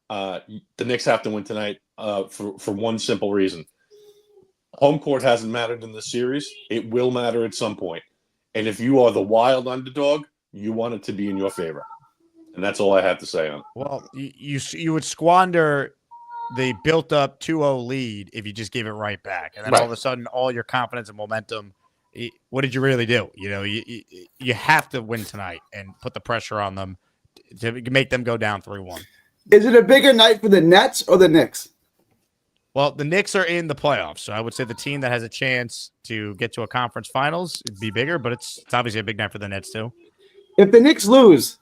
the Knicks have to win tonight for one simple reason. Home court hasn't mattered in this series. It will matter at some point. And if you are the wild underdog, you want it to be in your favor. And that's all I have to say on it. Well, you would squander the built-up 2-0 lead if you just gave it right back. And then all of a sudden, all your confidence and momentum what did you really do? You have to win tonight and put the pressure on them to make them go down 3-1. Is it a bigger night for the Nets or the Knicks? Well, the Knicks are in the playoffs, so I would say the team that has a chance to get to a conference finals would be bigger, but it's obviously a big night for the Nets too. If the Knicks lose,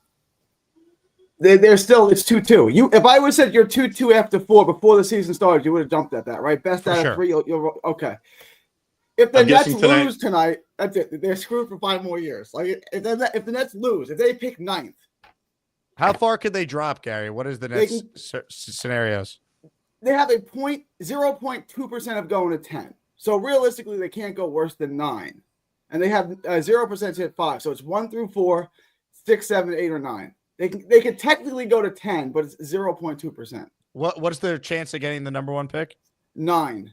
they're still it's 2-2. If I would have said you're 2-2 after 4 before the season started, you would have jumped at that, right? Best out of 3. You're okay. If the Nets lose tonight, that's it. They're screwed for 5 more years. Like if the Nets lose, if they pick 9th, how far could they drop, Gary? What is the Nets scenarios? They have a 0.2% of going to 10. So realistically, they can't go worse than 9. And they have 0% to hit 5. So it's 1 through 4, 6, 7, 8, or 9. They could technically go to 10, but it's 0.2%. What's their chance of getting the number 1 pick? 9.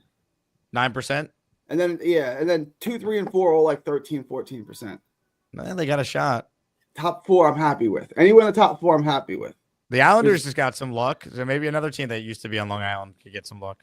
9%? And then 2, 3, and 4 are like 13, 14%. Man, they got a shot. Top 4, I'm happy with. Anyone in the top 4, I'm happy with. The Islanders just got some luck. So maybe another team that used to be on Long Island could get some luck.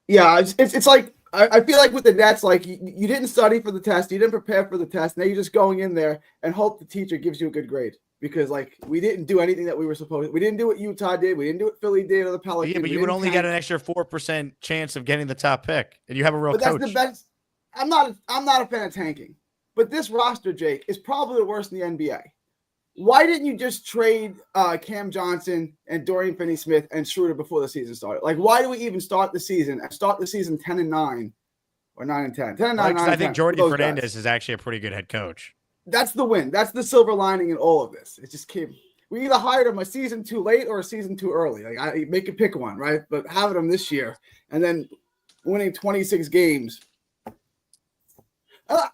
Yeah, it's like I feel like with the Nets, like you didn't study for the test, you didn't prepare for the test. Now you're just going in there and hope the teacher gives you a good grade because like we didn't do anything that we were supposed to. We didn't do what Utah did. We didn't do what Philly did or the Pelicans. Yeah, but you would only get an extra 4% chance of getting the top pick, and you have a real coach. That's the best. I'm not a fan of tanking, but this roster, Jake, is probably the worst in the NBA. Why didn't you just trade Cam Johnson and Dorian Finney-Smith and Schroeder before the season started? Like, why do we even start the season 10-9 or 9-10? 10-9, I think Jordy Fernandez guys. is actually a pretty good head coach. That's the win. That's the silver lining in all of this. It just came. We either hired him a season too late or a season too early. Like, I make a pick one, right? But having him this year and then winning 26 games.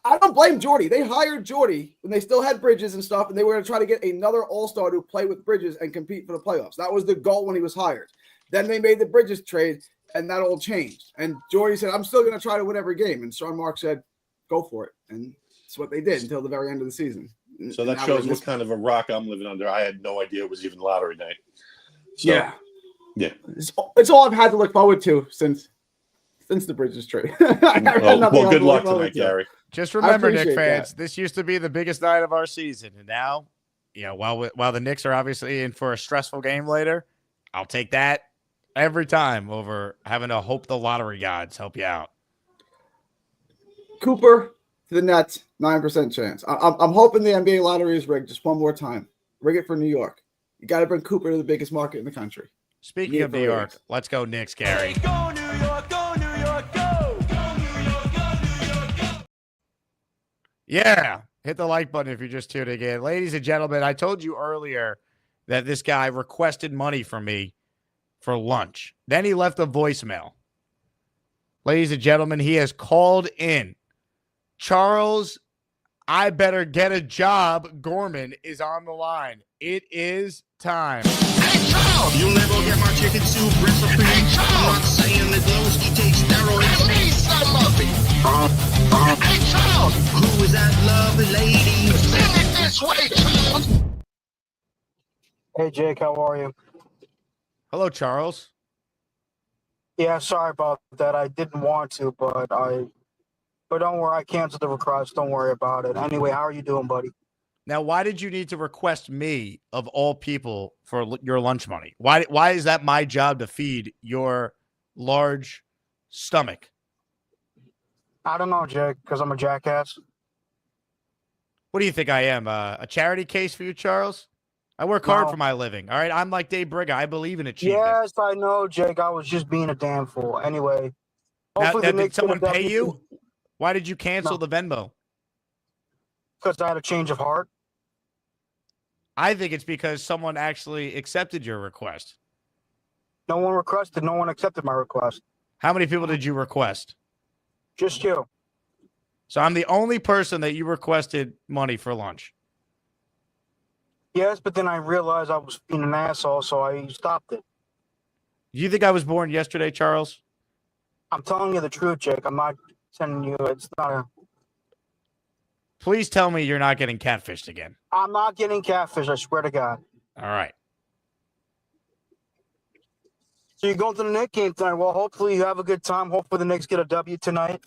I don't blame Jordy. They hired Jordy when they still had Bridges and stuff, and they were going to try to get another all-star to play with Bridges and compete for the playoffs. That was the goal when he was hired. Then they made the Bridges trade, and that all changed. And Jordy said, I'm still going to try to win every game. And Sean Mark said, go for it. And that's what they did until the very end of the season. So that shows what kind of a rock I'm living under. I had no idea it was even lottery night. So, yeah. It's all I've had to look forward to since the Bridges trade. Well, good luck tonight, Gary. Just remember, Knicks fans, this used to be the biggest night of our season, and now, while the Knicks are obviously in for a stressful game later, I'll take that every time over having to hope the lottery gods help you out. Cooper to the Nets, 9% chance. I'm hoping the NBA lottery is rigged just one more time. Rig it for New York. You got to bring Cooper to the biggest market in the country. Speaking of New York, let's go Knicks, Gary. Go New York, go New York, go! Go New York, go New York, go! Yeah, hit the like button if you're just tuning in. Ladies and gentlemen, I told you earlier that this guy requested money from me for lunch. Then he left a voicemail. Ladies and gentlemen, he has called in. Charles, I better get a job. Gorman is on the line. It is time. Hey, Charles! You'll never get my chicken soup recipe. Hey, Charles! I'm not saying that Lowski takes steroids. Give me some of it. Hey, Charles! Who is that lovely lady? Send it this way, Charles! Hey, Jake, how are you? Hello, Charles. Yeah, sorry about that. I didn't want to, but don't worry, I canceled the request. Don't worry about it. Anyway, how are you doing, buddy? Now, why did you need to request me, of all people, for your lunch money? Why is that my job to feed your large stomach? I don't know, Jake, because I'm a jackass. What do you think I am? A charity case for you, Charles? I work hard No. for my living. All right, I'm like Dave Briga. I believe in achievement. Yes, I know, Jake. I was just being a damn fool. Anyway, Now, hopefully the did Knicks someone get a pay W. you? Why did you cancel the Venmo? Because I had a change of heart. I think it's because someone actually accepted your request. No one requested. No one accepted my request. How many people did you request? Just you. So I'm the only person that you requested money for lunch. Yes, but then I realized I was being an asshole, so I stopped it. Do you think I was born yesterday, Charles? I'm telling you the truth, Jake. I'm not sending you. It's not a. Please tell me you're not getting catfished again. I'm not getting catfish. I swear to God. All right. So you're going to the Knicks game tonight. Well, hopefully you have a good time. Hopefully the Knicks get a W tonight.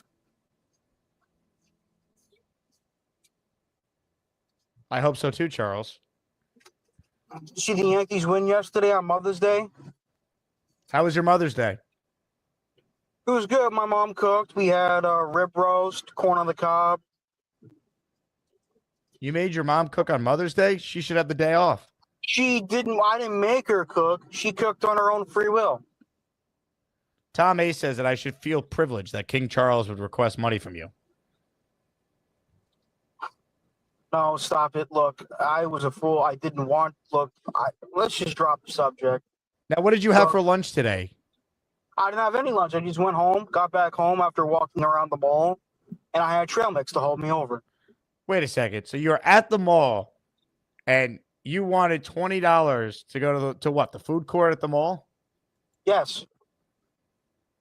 I hope so too, Charles. Did you see the Yankees win yesterday on Mother's Day? How was your Mother's Day? It was good. My mom cooked. We had rib roast, corn on the cob. You made your mom cook on Mother's Day? She should have the day off. She didn't. I didn't make her cook. She cooked on her own free will. Tom A says that I should feel privileged that King Charles would request money from you. No, stop it. Look, I was a fool. I didn't want. Look, let's just drop the subject. Now, what did you have for lunch today? I didn't have any lunch. I just went home, got back home after walking around the mall, and I had trail mix to hold me over. Wait a second. So you're at the mall, and you wanted $20 to go to what? The food court at the mall? Yes.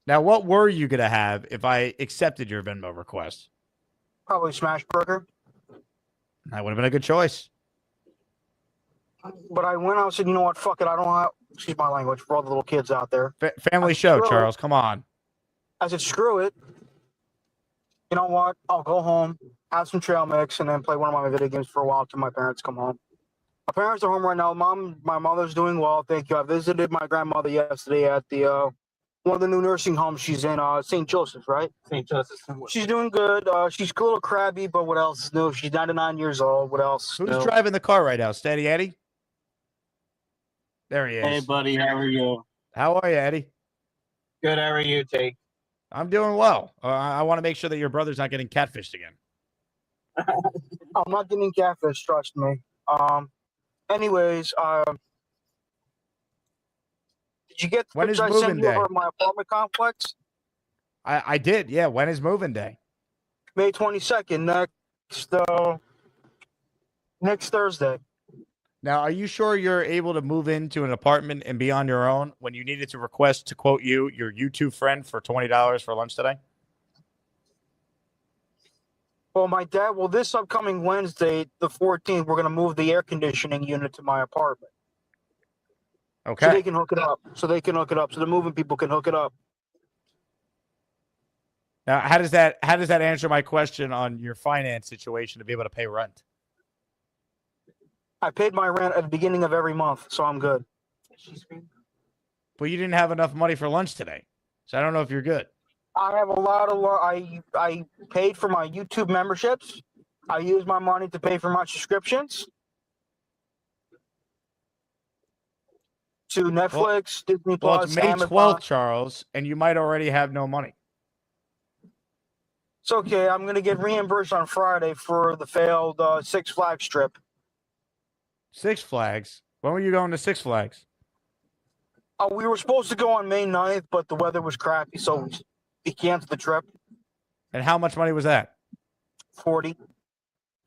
Now, what were you going to have if I accepted your Venmo request? Probably smash burger. That would have been a good choice. But I went out and said, you know what? Fuck it. I don't have, excuse my language, for all the little kids out there. Family show, Charles. Come on. I said, screw it. You know what? I'll go home, have some trail mix, and then play one of my video games for a while till my parents come home. My parents are home right now. My mother's doing well. Thank you. I visited my grandmother yesterday at the one of the new nursing homes she's in, St. Joseph's, right? St. Joseph's. She's doing good. She's a little crabby, but what else is new? She's 99 years old. What else? Who's driving the car right now? Steady Eddie? There he is. Hey, buddy. How are you? How are you, Eddie? Good. How are you, Take? I'm doing well. I want to make sure that your brother's not getting catfished again. I'm not getting catfish, trust me. Anyways, did you get the When is picture I sent moving you day? over my apartment complex? I did. Yeah. When is moving day? May 22nd, next Thursday. Now, are you sure you're able to move into an apartment and be on your own when you needed to request, to quote you, your YouTube friend for $20 for lunch today? Well, this upcoming Wednesday, the 14th, we're going to move the air conditioning unit to my apartment. Okay. So they can hook it up. So the moving people can hook it up. Now, how does that answer my question on your finance situation to be able to pay rent? I paid my rent at the beginning of every month, so I'm good. But you didn't have enough money for lunch today, so I don't know if you're good. I have a lot of I paid for my YouTube memberships. I use my money to pay for my subscriptions to Netflix, Disney Well, Plus, it's May Amazon. 12th, Charles, and you might already have no money. It's okay. I'm gonna get reimbursed on Friday for the failed Six Flags trip. Six Flags? When were you going to Six Flags? We were supposed to go on May 9th, but the weather was crappy, so we canceled the trip. And how much money was that? 40.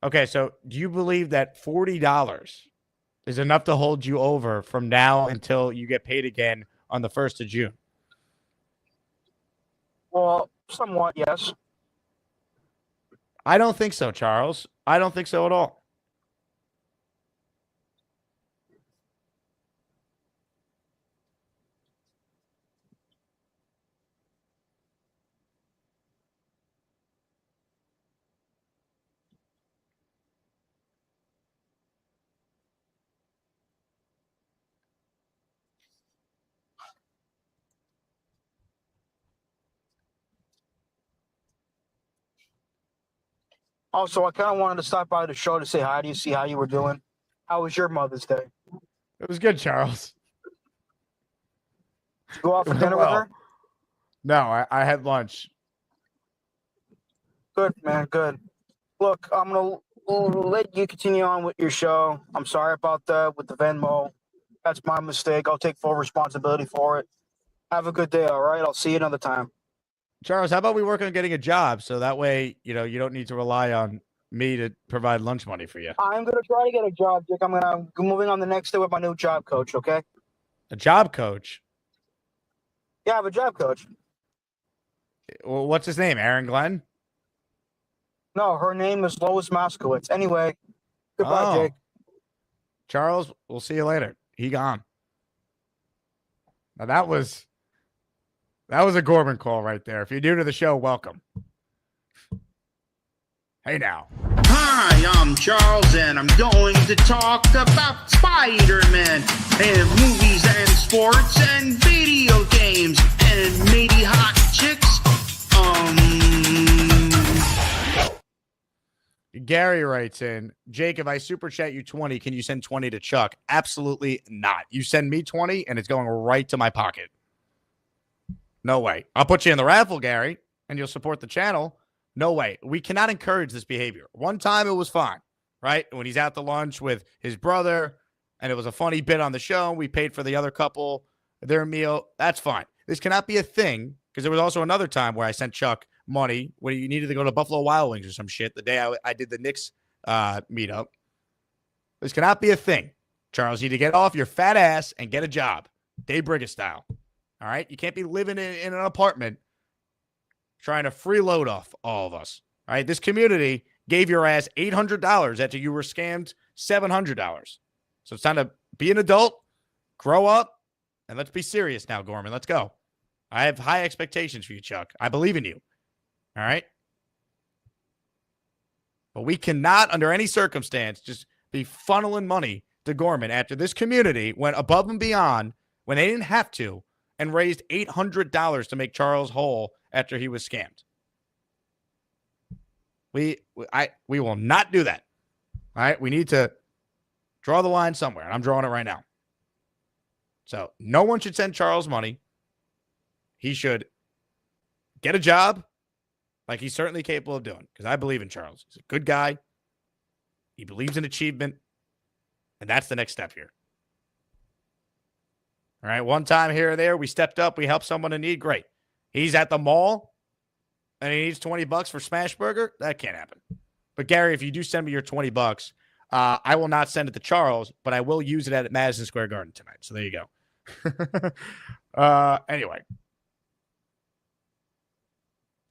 Okay, so do you believe that $40 is enough to hold you over from now until you get paid again on the 1st of June? Well, somewhat, yes. I don't think so, Charles. I don't think so at all. Also, I kind of wanted to stop by the show to say hi to you, see how you were doing. How was your Mother's Day? It was good, Charles. Did you go out for dinner with her? No, I had lunch. Good, man, good. Look, I'm going to let you continue on with your show. I'm sorry about that with the Venmo. That's my mistake. I'll take full responsibility for it. Have a good day, all right? I'll see you another time. Charles, how about we work on getting a job so that way, you don't need to rely on me to provide lunch money for you. I'm going to try to get a job, Dick. I'm moving on the next day with my new job coach, okay? A job coach? Yeah, I have a job coach. Well, what's his name? Aaron Glenn? No, her name is Lois Moskowitz. Anyway, goodbye, Jake. Charles, we'll see you later. He gone. Now that was a Gorman call right there. If you're new to the show, welcome. Hey now. Hi, I'm Charles, and I'm going to talk about Spider-Man and movies and sports and video games and maybe hot chicks. Gary writes in, Jake, if I super chat you 20, can you send 20 to Chuck? Absolutely not. You send me 20 and it's going right to my pocket. No way. I'll put you in the raffle, Gary, and you'll support the channel. No way. We cannot encourage this behavior. One time it was fine, right? When he's out to lunch with his brother and it was a funny bit on the show, we paid for the other couple their meal. That's fine. This cannot be a thing because there was also another time where I sent Chuck money when you needed to go to Buffalo Wild Wings or some shit the day I did the Knicks meetup. This cannot be a thing. Charles, you need to get off your fat ass and get a job. Dave Briggs style. All right? You can't be living in an apartment trying to freeload off all of us. All right? This community gave your ass $800 after you were scammed $700. So it's time to be an adult, grow up, and let's be serious now, Gorman. Let's go. I have high expectations for you, Chuck. I believe in you. All right? But we cannot, under any circumstance, just be funneling money to Gorman after this community went above and beyond when they didn't have to and raised $800 to make Charles whole after he was scammed. We will not do that. All right? We need to draw the line somewhere, and I'm drawing it right now. So no one should send Charles money. He should get a job like he's certainly capable of doing, because I believe in Charles. He's a good guy. He believes in achievement, and that's the next step here. All right, one time here or there, we stepped up, we helped someone in need, great. He's at the mall, and he needs $20 for Smash Burger. That can't happen. But, Gary, if you do send me your $20, I will not send it to Charles, but I will use it at Madison Square Garden tonight. So there you go. Anyway.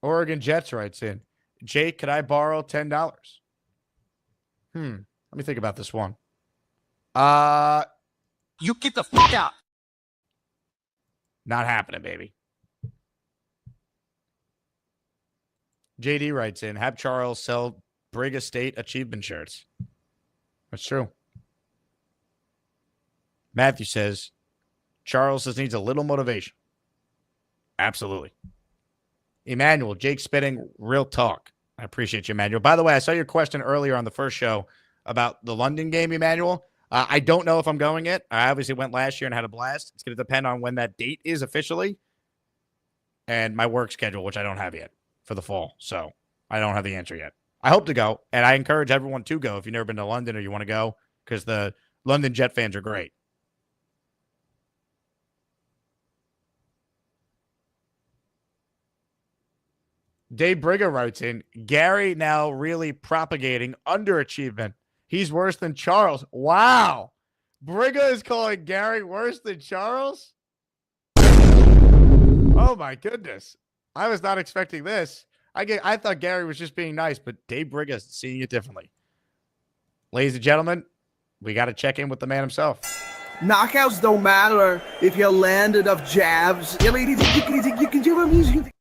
Oregon Jets writes in, Jake, could I borrow $10? Let me think about this one. You get the fuck out. Not happening, baby. JD writes in, have Charles sell Brig Estate achievement shirts. That's true. Matthew says, Charles just needs a little motivation. Absolutely. Emmanuel, Jake spitting real talk. I appreciate you, Emmanuel. By the way, I saw your question earlier on the first show about the London game, Emmanuel. I don't know if I'm going it. I obviously went last year and had a blast. It's going to depend on when that date is officially and my work schedule, which I don't have yet for the fall. So I don't have the answer yet. I hope to go, and I encourage everyone to go if you've never been to London or you want to go, because the London Jet fans are great. Dave Brigger writes in, Gary now really propagating underachievement. He's worse than Charles. Wow. Brigger is calling Gary worse than Charles? Oh, my goodness. I was not expecting this. I thought Gary was just being nice, but Dave Brigger is seeing it differently. Ladies and gentlemen, we got to check in with the man himself. Knockouts don't matter if you land enough jabs. I mean, you can do it.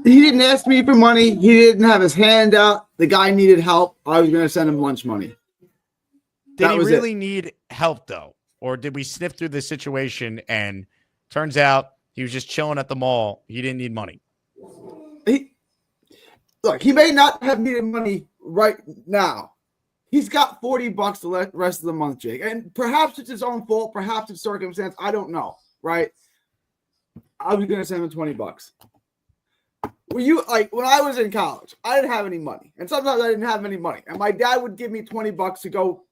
He didn't ask me for money. He didn't have his hand out. The guy needed help. I was going to send him lunch money. Did he really need help, though? Or did we sniff through the situation and turns out he was just chilling at the mall? He didn't need money. He may not have needed money right now. He's got $40 the rest of the month, Jake. And perhaps it's his own fault. Perhaps it's circumstance. I don't know, right? I was going to send him $20. When I was in college, I didn't have any money. And sometimes I didn't have any money. And my dad would give me $20 to go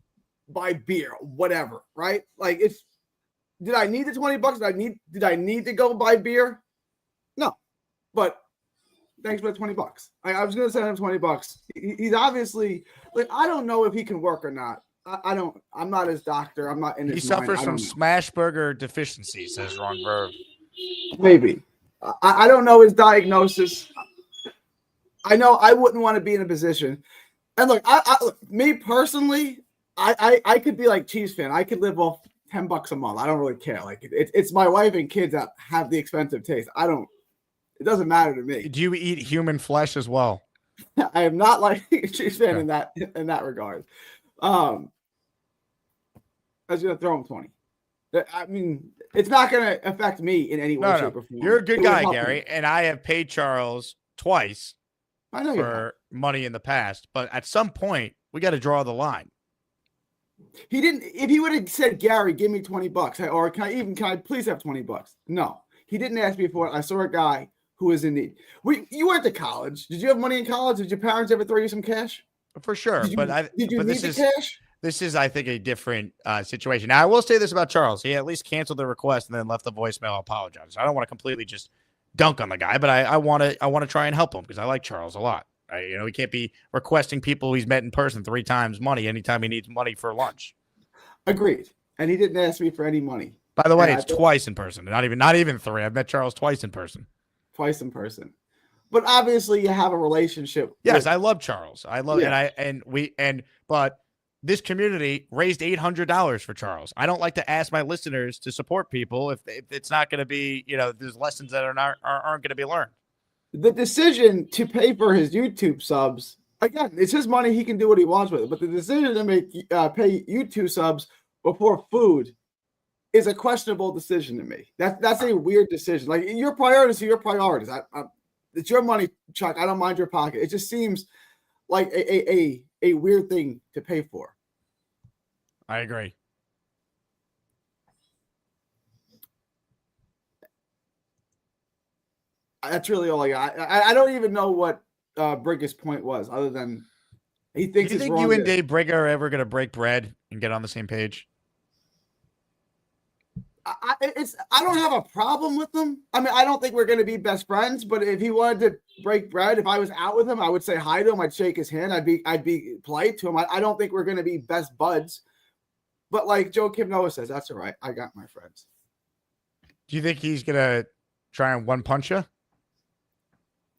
buy beer, whatever, right? Did I need the $20? Did I need to go buy beer? No. But thanks for the $20. I was going to send him $20. He's obviously, I don't know if he can work or not. I'm not his doctor. I'm not in his He mind. suffers from smash burger deficiency, says Wrong Verb. Maybe. I don't know his diagnosis. I know I wouldn't want to be in a position. And look, me personally, I could be like Chiefs fan. I could live off $10 a month. I don't really care. It's my wife and kids that have the expensive taste. It doesn't matter to me. Do you eat human flesh as well? I am not like a Chiefs fan in that regard. I was gonna throw him 20. I mean, it's not gonna affect me in any way, shape, or form. You're a good It would guy, help Gary, me. and I have paid Charles twice I know you have. for money in the past, but at some point we got to draw the line. He didn't. If he would have said, "Gary, give me $20," or can I please have $20? No, he didn't ask me for it. I saw a guy who was in need. You went to college. Did you have money in college? Did your parents ever throw you some cash? For sure, Did you but need the cash? This is, I think, a different situation. Now, I will say this about Charles: he at least canceled the request and then left the voicemail apologizing. I don't want to completely just dunk on the guy, but I want to try and help him because I like Charles a lot. He can't be requesting people he's met in person 3 times money anytime he needs money for lunch. Agreed. And he didn't ask me for any money. By the way, it's twice in person. Not even 3. I've met Charles twice in person. Twice in person. But obviously you have a relationship. Yes, I love Charles. I love but this community raised $800 for Charles. I don't like to ask my listeners to support people if it's not going to be, there's lessons that aren't going to be learned. The decision to pay for his YouTube subs, again, it's his money. He can do what he wants with it. But the decision to pay YouTube subs before food is a questionable decision to me. That's a weird decision. Like, your priorities are your priorities. It's your money, Chuck. I don't mind your pocket. It just seems like a weird thing to pay for. I agree. That's really all I got. I don't even know what Brigger's point was, other than he thinks Do you it's think wrong. you and Dave Brigger are ever going to break bread and get on the same page? I don't have a problem with them. I mean, I don't think we're going to be best friends, but if he wanted to break bread, if I was out with him, I would say hi to him. I'd shake his hand. I'd be polite to him. I don't think we're going to be best buds, but like Joe Kim Noah says, that's all right. I got my friends. Do you think he's going to try and one punch you?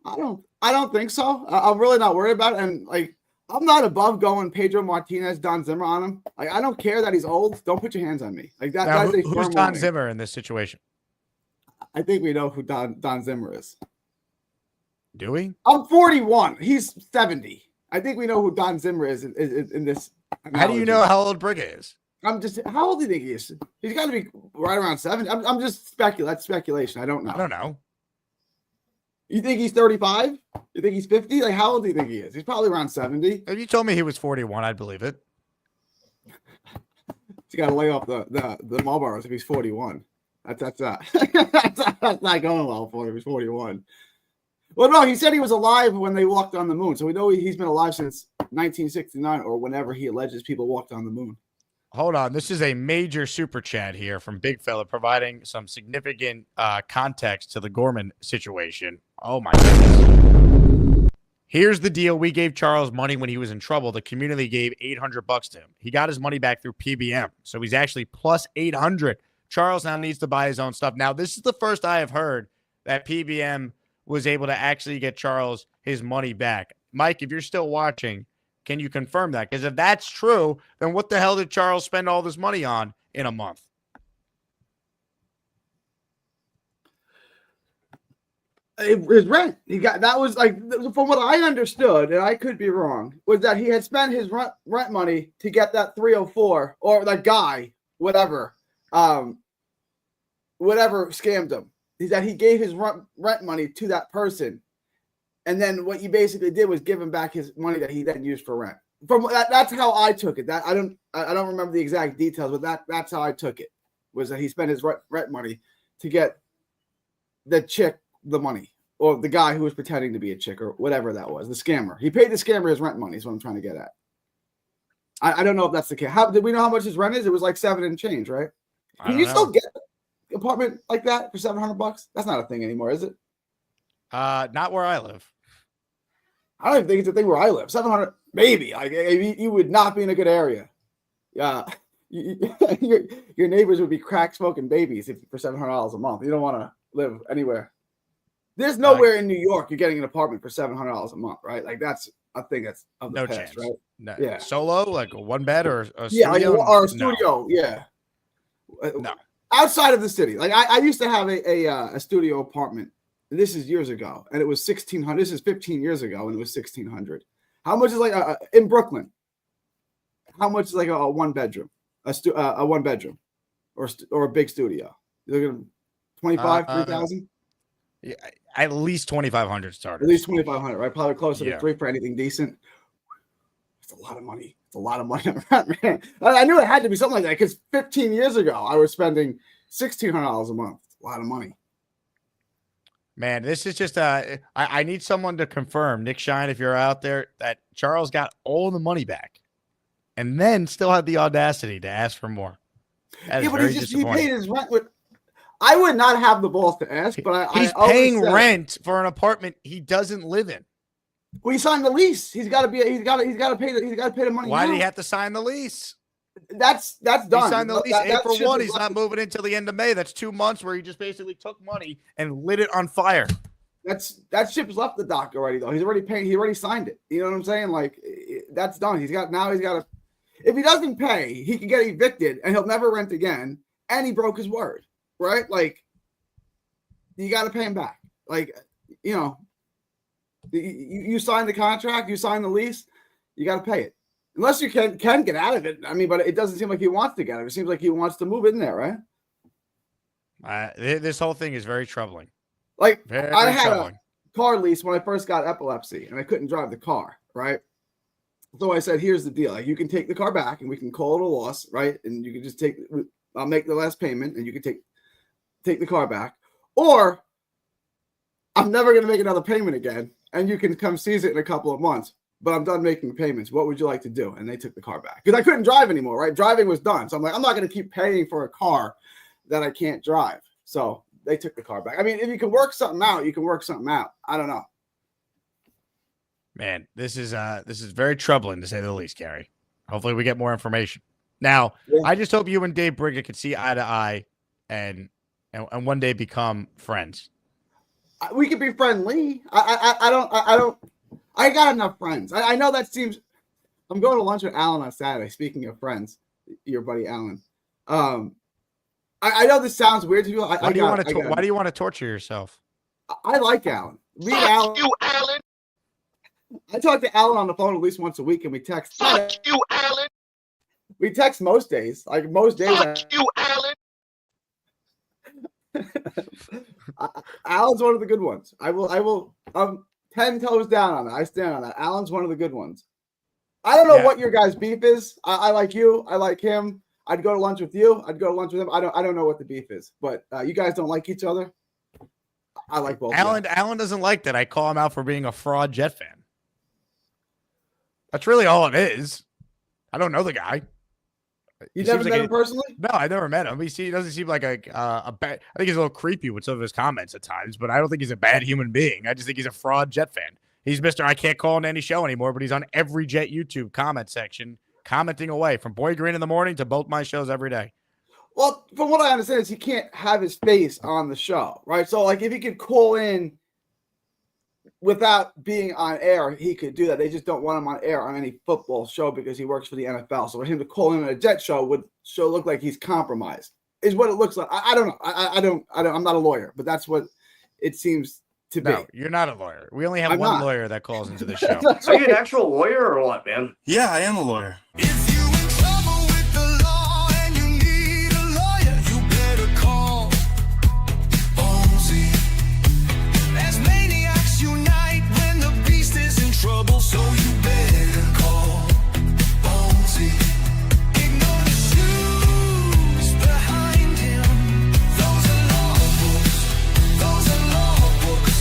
I don't think so. I'm really not worried about it. And like, I'm not above going Pedro Martinez, Don Zimmer on him. Like, I don't care that he's old. Don't put your hands on me. Like that. Now, That's a who's firm Don warning. Zimmer in this situation? I think we know who Don Zimmer is. Do we? I'm 41. He's 70. I think we know who Don Zimmer is in this. How do you know how old Brigger is? I'm just. How old do you think he is? He's got to be right around 70. I'm just speculating. That's speculation. I don't know. I don't know. You think he's 35? You think he's 50? Like, how old do you think he is? He's probably around 70. If you told me he was 41, I'd believe it. You got to lay off the Marlboros if he's 41. That's not going well for him if he's 41. Well, no, he said he was alive when they walked on the moon. So we know he's been alive since 1969 or whenever he alleges people walked on the moon. Hold on. This is a major super chat here from Big Fella providing some significant context to the Gorman situation. Oh, my goodness. Here's the deal. We gave Charles money when he was in trouble. The community gave $800 to him. He got his money back through PBM. So he's actually plus 800. Charles now needs to buy his own stuff. Now, this is the first I have heard that PBM was able to actually get Charles his money back. Mike, if you're still watching, can you confirm that? Because if that's true, then what the hell did Charles spend all this money on in a month? His rent. That was like, from what I understood, and I could be wrong, was that he had spent his rent money to get that 304 or that guy, whatever scammed him. Is that he gave his rent money to that person. And then what you basically did was give him back his money that he then used for rent. That's how I took it. That I don't remember the exact details, but that's how I took it. Was that he spent his rent money to get the chick the money, or the guy who was pretending to be a chick, or whatever that was, the scammer. He paid the scammer his rent money. Is what I'm trying to get at. I don't know if that's the case. How did we know how much his rent is? It was like 7 and change, right? Can you still get an apartment like that for $700? That's not a thing anymore, is it? Not where I live. I don't even think it's a thing where I live. 700, maybe. Like, you would not be in a good area. Yeah, your neighbors would be crack smoking babies for $700 a month. You don't want to live anywhere. There's nowhere in New York you're getting an apartment for $700 a month, right? Like, that's a thing that's of the No past, chance. right? No. Yeah. Solo, like a one bed or a Yeah, like, studio? or a studio. No. Yeah. No. Outside of the city. Like, I used to have a studio apartment This is years ago, and it was 1,600. This is 15 years ago, and it was 1,600. How much is like in Brooklyn? How much is like a one bedroom, a one bedroom, or a big studio? You're looking at 25, 3,000. Yeah, at least 2,500 starters. At least 2,500, right? Probably closer Yeah. to 3 for anything decent. It's a lot of money. It's a lot of money, man. I knew it had to be something like that because 15 years ago I was spending $1,600 a month. It's a lot of money. Man, this is just I need someone to confirm, Nick Shine, if you're out there, that Charles got all the money back and then still had the audacity to ask for more. That is But very he disappointing. paid his rent with. I would not have the balls to ask, but He's paying rent for an apartment he doesn't live in. Well, he signed the lease. He's got to pay the money. Why now. did he have to sign the lease? That's done. He signed the lease That April ship 1. is He's left. not moving until the end of May. That's 2 months where he just basically took money and lit it on fire. That ship's left the dock already, though. He's already paying. He already signed it. You know what I'm saying? Like that's done. He's got to. If he doesn't pay, he can get evicted and he'll never rent again. And he broke his word, right? Like you got to pay him back. Like you signed the contract, you signed the lease, you got to pay it. Unless you can get out of it. I mean, but it doesn't seem like he wants to get out of it. It seems like he wants to move in there, right? This whole thing is very troubling. Like Very I had troubling. a car lease when I first got epilepsy and I couldn't drive the car, right? So I said, here's the deal. Like you can take the car back and we can call it a loss, right? And you can just I'll make the last payment and you can take the car back. Or I'm never going to make another payment again and you can come seize it in a couple of months, but I'm done making payments. What would you like to do? And they took the car back because I couldn't drive anymore, right? Driving was done. So I'm like, I'm not going to keep paying for a car that I can't drive. So they took the car back. I mean, if you can work something out, you can work something out. I don't know. Man, this is very troubling to say the least, Gary. Hopefully we get more information. Now, I just hope you and Dave Brigger could see eye to eye and one day become friends. We could be friendly. I got enough friends. I know that seems. I'm going to lunch with Alan on Saturday. Speaking of friends, your buddy Alan. I know this sounds weird to you. Why do you want to torture yourself? I like Alan. Alan. You, Alan. I talk to Alan on the phone at least once a week, and we text. Fuck you, Alan. We text most days. Like most days. Fuck you, Alan. Alan's one of the good ones. I will. I'm 10 toes down on that. I stand on that. Alan's one of the good ones. I don't know what your guys' beef is. I like you. I like him. I'd go to lunch with you. I'd go to lunch with him. I don't know what the beef is, but you guys don't like each other. I like both. Alan doesn't like that I call him out for being a fraud Jet fan. That's really all it is. I don't know the guy. You never met him personally? No, I never met him. He doesn't seem like a bad. I think he's a little creepy with some of his comments at times, but I don't think he's a bad human being. I just think he's a fraud Jet fan. He's Mr. I can't call into any show anymore, but he's on every Jet YouTube comment section, commenting away from Boy Green in the morning to both my shows every day. Well, from what I understand is he can't have his face on the show, right? So, like, if he could call in without being on air, he could do that. They just don't want him on air on any football show because he works for the NFL. So for him to call in on a Jet show would look like he's compromised. Is what it looks like. I don't know. I don't. I'm not a lawyer, but that's what it seems to be. No, you're not a lawyer. We only have I'm one not. lawyer that calls into the show. Are you an actual lawyer or what, man? Yeah, I am a lawyer. So you better call Bonesy. Ignore the shoes behind him. Those are law books. Those are law books.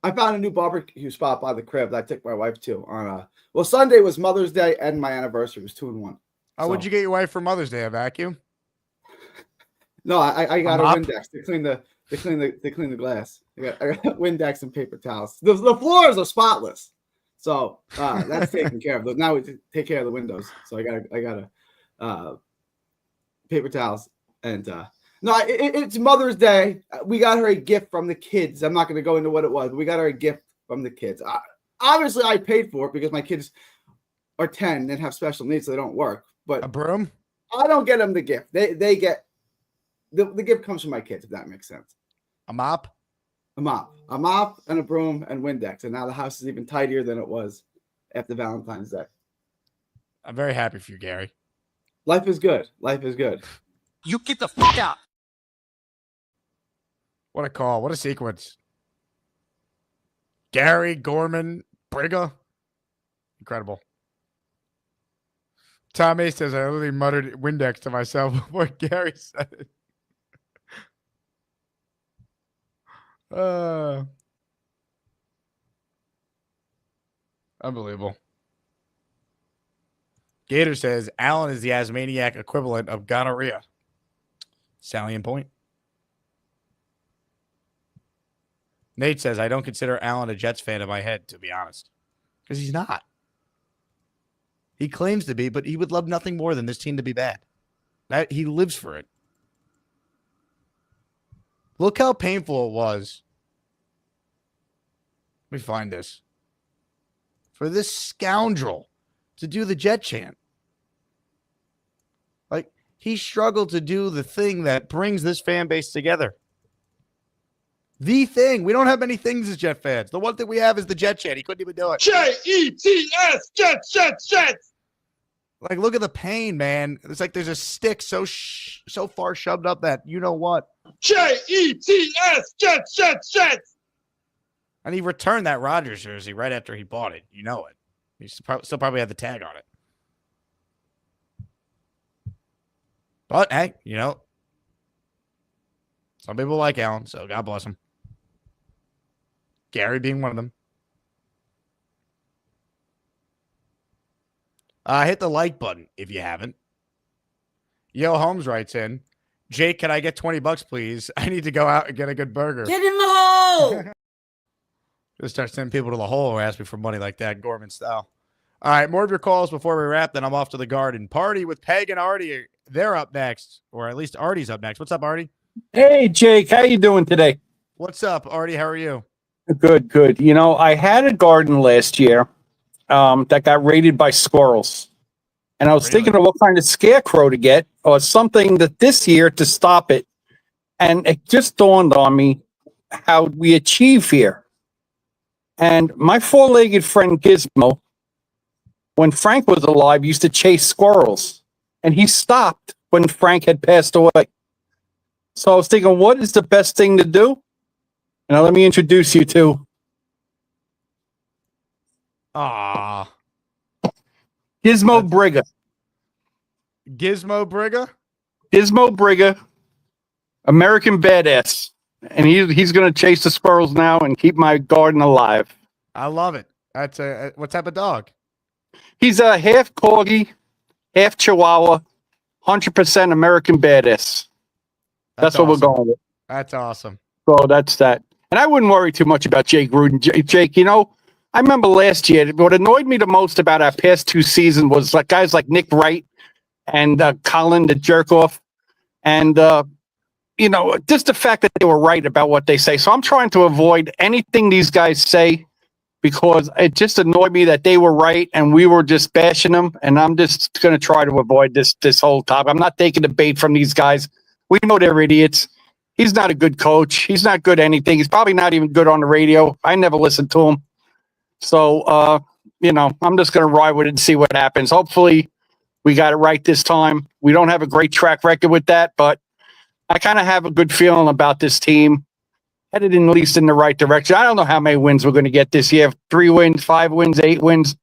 I found a new barbecue spot by the crib that I took my wife to on Sunday was Mother's Day and my anniversary. It was 2 in 1. Oh, what'd you get your wife for Mother's Day? A vacuum? No, I got a mop? Windex to clean the glass. I got Windex and paper towels. The floors are spotless, so that's taken care of. Now we take care of the windows. So I got paper towels and no, it's Mother's Day. We got her a gift from the kids. I'm not going to go into what it was, but we got her a gift from the kids. Obviously, I paid for it because my kids or 10 and have special needs, so they don't work. But a broom? I don't get them the gift. They get the gift comes from my kids, if that makes sense. A mop? A mop, and a broom and Windex, and now the house is even tidier than it was after Valentine's Day. I'm very happy for you, Gary. Life is good. Life is good. You get the fuck out. What a call. What a sequence. Gary, Gorman, Briga. Incredible. Tommy says, I literally muttered Windex to myself before Gary said it. Unbelievable. Gator says, Allen is the Asmaniac equivalent of gonorrhea. Salient point. Nate says, I don't consider Allen a Jets fan in my head, to be honest. Because he's not. He claims to be, but he would love nothing more than this team to be bad. He lives for it. Look how painful it was. Let me find this. For this scoundrel to do the Jet chant. Like, he struggled to do the thing that brings this fan base together. The thing. We don't have many things as Jet fans. The one thing we have is the Jet chant. He couldn't even do it. Jets, Jets, Jets, Jets. Like, look at the pain, man. It's like there's a stick so far shoved up that you know what. Jets, Jets, Jets, Jets. And he returned that Rodgers jersey right after he bought it. You know it. He still probably had the tag on it. But, hey, you know, some people like Allen, so God bless him. Gary being one of them. Hit the like button if you haven't. Yo Holmes writes in, Jake, can I get $20, please? I need to go out and get a good burger. Get in the hole. Just start sending people to the hole or ask me for money like that, Gorman style. All right, more of your calls before we wrap, then I'm off to the garden. Party with Peg and Artie. They're up next, or at least Artie's up next. What's up, Artie? Hey, Jake, how you doing today? What's up, Artie? How are you? Good, good. You know, I had a garden last year that got raided by squirrels. And I was thinking of what kind of scarecrow to get or something that this year to stop it. And it just dawned on me how we achieve here. And my four-legged friend Gizmo, when Frank was alive, used to chase squirrels. And he stopped when Frank had passed away. So I was thinking, what is the best thing to do? Now let me introduce you to Gizmo Brigga. Gizmo Brigga? Gizmo Brigga, American badass. And he's going to chase the squirrels now and keep my garden alive. I love it. That's what type of dog? He's a half corgi, half chihuahua, 100% American badass. That's what we're going with. That's awesome. So that's that. And I wouldn't worry too much about Jake Gruden. Jake, you know, I remember last year, what annoyed me the most about our past two seasons was like guys like Nick Wright and Colin, the jerk off. And, you know, just the fact that they were right about what they say. So I'm trying to avoid anything these guys say because it just annoyed me that they were right and we were just bashing them. And I'm just going to try to avoid this whole topic. I'm not taking the bait from these guys. We know they're idiots. He's not a good coach. He's not good at anything. He's probably not even good on the radio. I never listened to him. So, you know, I'm just going to ride with it and see what happens. Hopefully we got it right this time. We don't have a great track record with that, but I kind of have a good feeling about this team. Headed in at least in the right direction. I don't know how many wins we're going to get this year. 3 wins, 5 wins, 8 wins.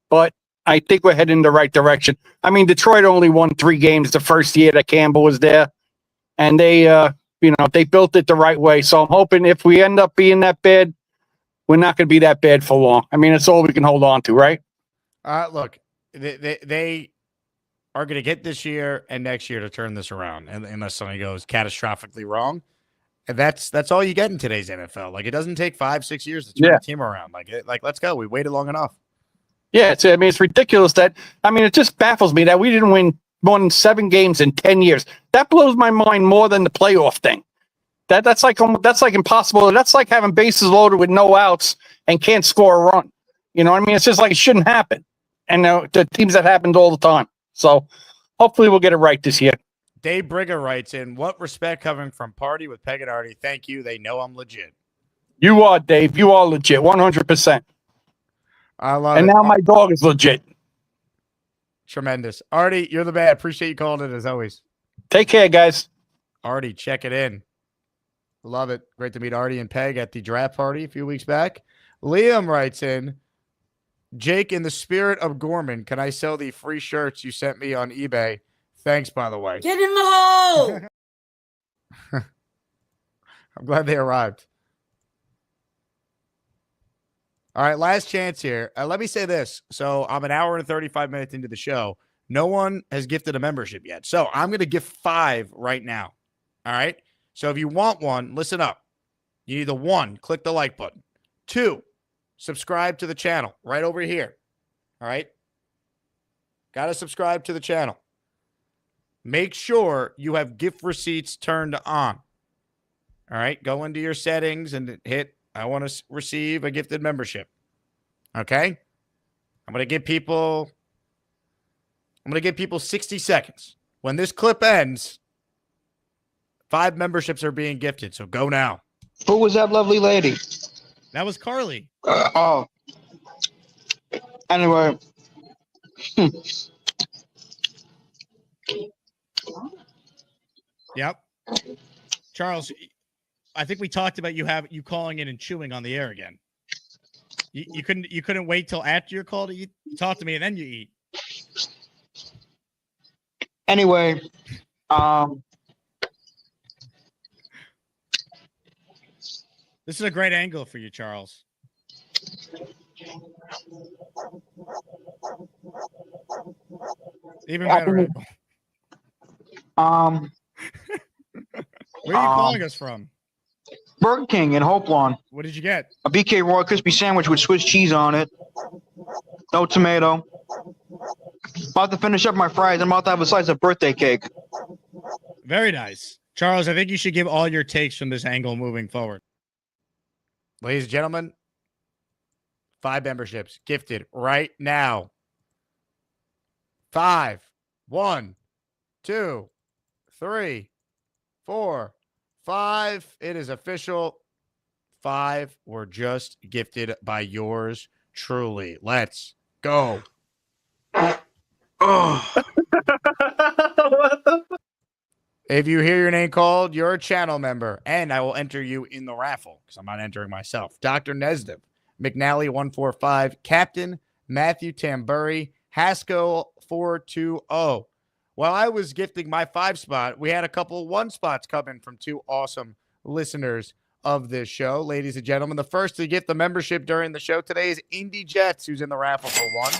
But I think we're heading in the right direction. I mean, Detroit only won 3 games the first year that Campbell was there. And they, you know, they built it the right way. So I'm hoping if we end up being that bad, we're not going to be that bad for long. I mean, it's all we can hold on to, right? Look, they are going to get this year and next year to turn this around, unless something goes catastrophically wrong. And that's all you get in today's NFL. Like, it doesn't take 5-6 years to turn a team around. Like, let's go. We waited long enough. Yeah, I mean, it's ridiculous that, I mean, it just baffles me that we didn't win more than 7 games in 10 years. That blows my mind more than the playoff thing. That's like impossible. That's like having bases loaded with no outs and can't score a run. You know what I mean? It's just like it shouldn't happen. and the teams that happens all the time. So hopefully we'll get it right this year. Dave Brigger writes in, what respect coming from Party with Peg and Artie? Thank you. They know I'm legit. You are, Dave. You are legit, 100%. I love and it. now my dog is legit. Tremendous. Artie, you're the man. Appreciate you calling it as always. Take care, guys. Artie, check it in. Love it. Great to meet Artie and Peg at the draft party a few weeks back. Liam writes in, Jake, in the spirit of Gorman, can I sell the free shirts you sent me on eBay? Thanks, by the way. Get in the hole! I'm glad they arrived. All right, last chance here. Let me say this. So I'm an hour and 35 minutes into the show. No one has gifted a membership yet. So I'm going to gift 5 right now. All right? So if you want one, listen up. You need the 1, click the like button. 2, subscribe to the channel right over here. All right? Got to subscribe to the channel. Make sure you have gift receipts turned on. All right? Go into your settings and hit, I want to receive a gifted membership. Okay? I'm going to give people 60 seconds. When this clip ends, 5 memberships are being gifted, so go now. Who was that lovely lady? That was Carly. Oh. Anyway. Yep. Charles, I think we talked about you calling in and chewing on the air again. You couldn't wait till after your call to eat. You talk to me and then you eat. Anyway, This is a great angle for you, Charles. Even better. where Where are you calling us from? Burger King in Hope Lawn. What did you get? A BK Royal Crispy Sandwich with Swiss cheese on it. No tomato. About to finish up my fries. I'm about to have a slice of birthday cake. Very nice. Charles, I think you should give all your takes from this angle moving forward. Ladies and gentlemen, 5 memberships gifted right now. 5, 1, 2, 3, 4, 5. It is official. 5 were just gifted by yours truly. Let's go. If you hear your name called, you're a channel member, and I will enter you in the raffle because I'm not entering myself. Dr. Nesdev, McNally 145, Captain Matthew Tambury, Haskell 420. While I was gifting my 5 spot, we had a couple 1 spots coming from 2 awesome listeners of this show. Ladies and gentlemen, the first to get the membership during the show today is Indy Jets, who's in the raffle for 1.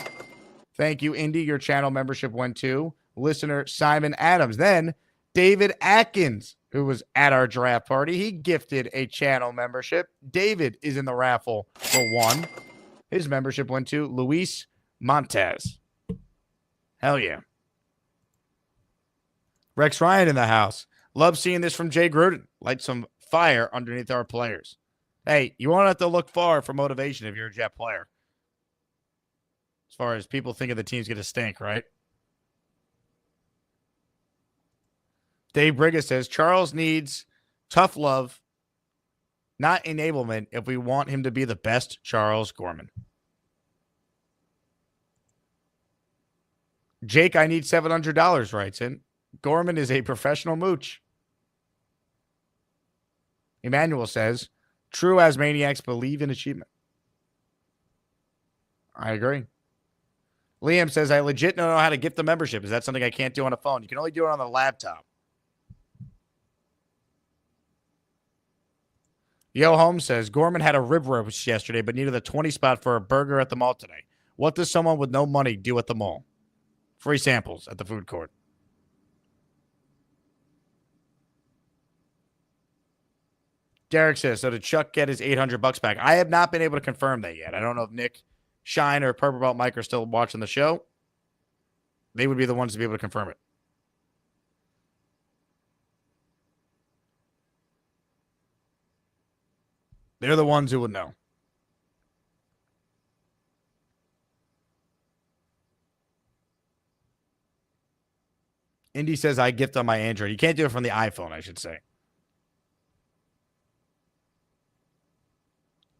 Thank you, Indy. Your channel membership went to listener Simon Adams. Then David Atkins, who was at our draft party, he gifted a channel membership. David is in the raffle for 1. His membership went to Luis Montez. Hell yeah. Rex Ryan in the house. Love seeing this from Jay Gruden. Light some fire underneath our players. Hey, you won't have to look far for motivation if you're a Jet player. As far as people thinking the team's going to stink, right? Dave Brigga says, Charles needs tough love, not enablement, if we want him to be the best Charles Gorman. Jake, I need $700, writes in. Gorman is a professional mooch. Emmanuel says, true Asmaniacs believe in achievement. I agree. Liam says, I legit don't know how to get the membership. Is that something I can't do on a phone? You can only do it on the laptop. Yo Holmes says, Gorman had a rib roast yesterday, but needed a 20 spot for a burger at the mall today. What does someone with no money do at the mall? Free samples at the food court. Derek says, so did Chuck get his $800 back? I have not been able to confirm that yet. I don't know if Nick, Shine, or Purple Belt Mike are still watching the show. They would be the ones to be able to confirm it. They're the ones who would know. Indy says I gift on my Android. You can't do it from the iPhone, I should say.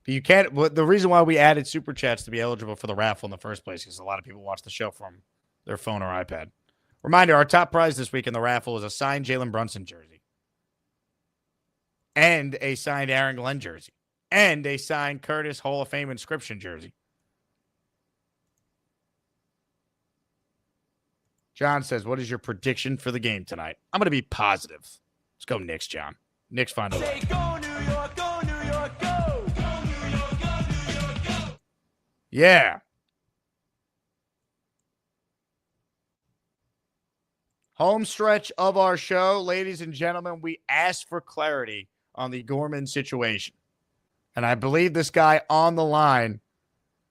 You can't. But the reason why we added super chats to be eligible for the raffle in the first place is a lot of people watch the show from their phone or iPad. Reminder: our top prize this week in the raffle is a signed Jalen Brunson jersey, and a signed Aaron Glenn jersey, and a signed Curtis Hall of Fame inscription jersey. John says, "What is your prediction for the game tonight?" I'm going to be positive. Let's go Knicks, John. Knicks find a way. Say go New York, go New York, go! Go New York, go New York, go! Yeah. Home stretch of our show. Ladies and gentlemen, we asked for clarity on the Gorman situation. And I believe this guy on the line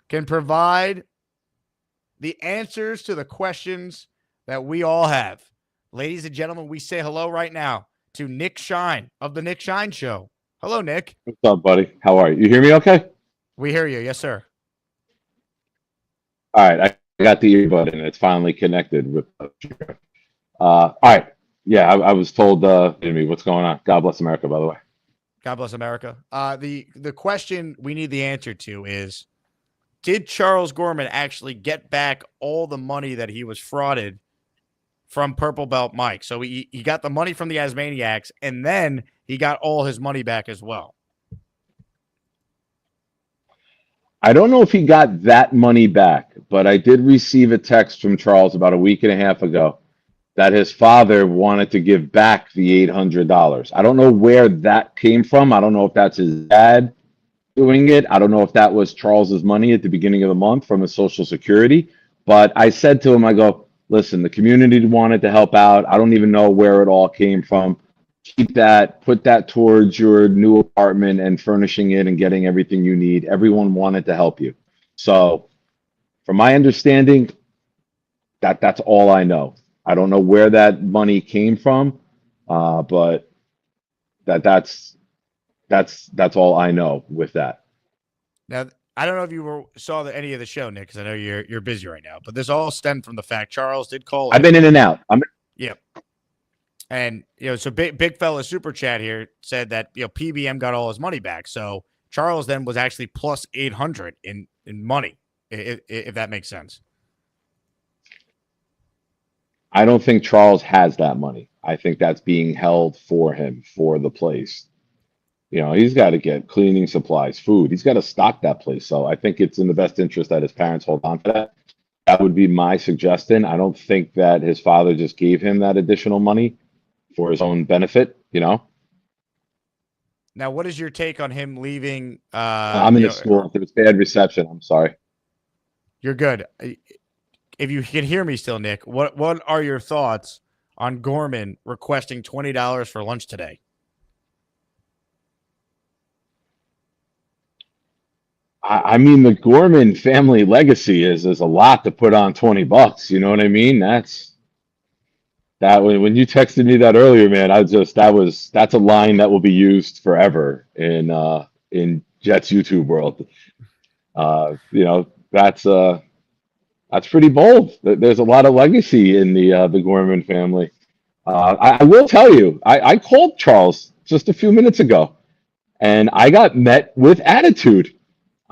can provide the answers to the questions that we all have. Ladies and gentlemen, we say hello right now to Nick Shine of the Nick Shine Show. Hello, Nick. What's up, buddy? How are you? You hear me okay? We hear you. Yes, sir. All right. I got the earbud and it's finally connected with. All right. Yeah, I was told, what's going on? God bless America, by the way. God bless America. The question we need the answer to is, did Charles Gorman actually get back all the money that he was frauded from Purple Belt Mike? So he got the money from the Asmaniacs, and then he got all his money back as well. I don't know if he got that money back, but I did receive a text from Charles about a week and a half ago that his father wanted to give back the $800. I don't know where that came from. I don't know if that's his dad doing it. I don't know if that was Charles's money at the beginning of the month from his Social Security. But I said to him, I go, listen, the community wanted to help out. I don't even know where it all came from. Keep that, put that towards your new apartment and furnishing it and getting everything you need. Everyone wanted to help you. So from my understanding, that's all I know. I don't know where that money came from, but that's all I know with that. Now, I don't know if you saw any of the show, Nick, because I know you're busy right now. But this all stemmed from the fact Charles did call. I've been in and out. Yeah. And so big fella super chat here said that PBM got all his money back. So Charles then was actually plus 800 in money, if that makes sense. I don't think Charles has that money. I think that's being held for him for the place. He's got to get cleaning supplies, food. He's got to stock that place. So I think it's in the best interest that his parents hold on to that. That would be my suggestion. I don't think that his father just gave him that additional money for his own benefit, Now, what is your take on him leaving? I'm in a school. If there's bad reception, I'm sorry. You're good. If you can hear me still, Nick, what are your thoughts on Gorman requesting $20 for lunch today? I mean, the Gorman family legacy is a lot to put on $20. You know what I mean? That's when you texted me that earlier, man. That's a line that will be used forever in Jets YouTube world. That's pretty bold. There's a lot of legacy in the Gorman family. I will tell you, I called Charles just a few minutes ago, and I got met with attitude.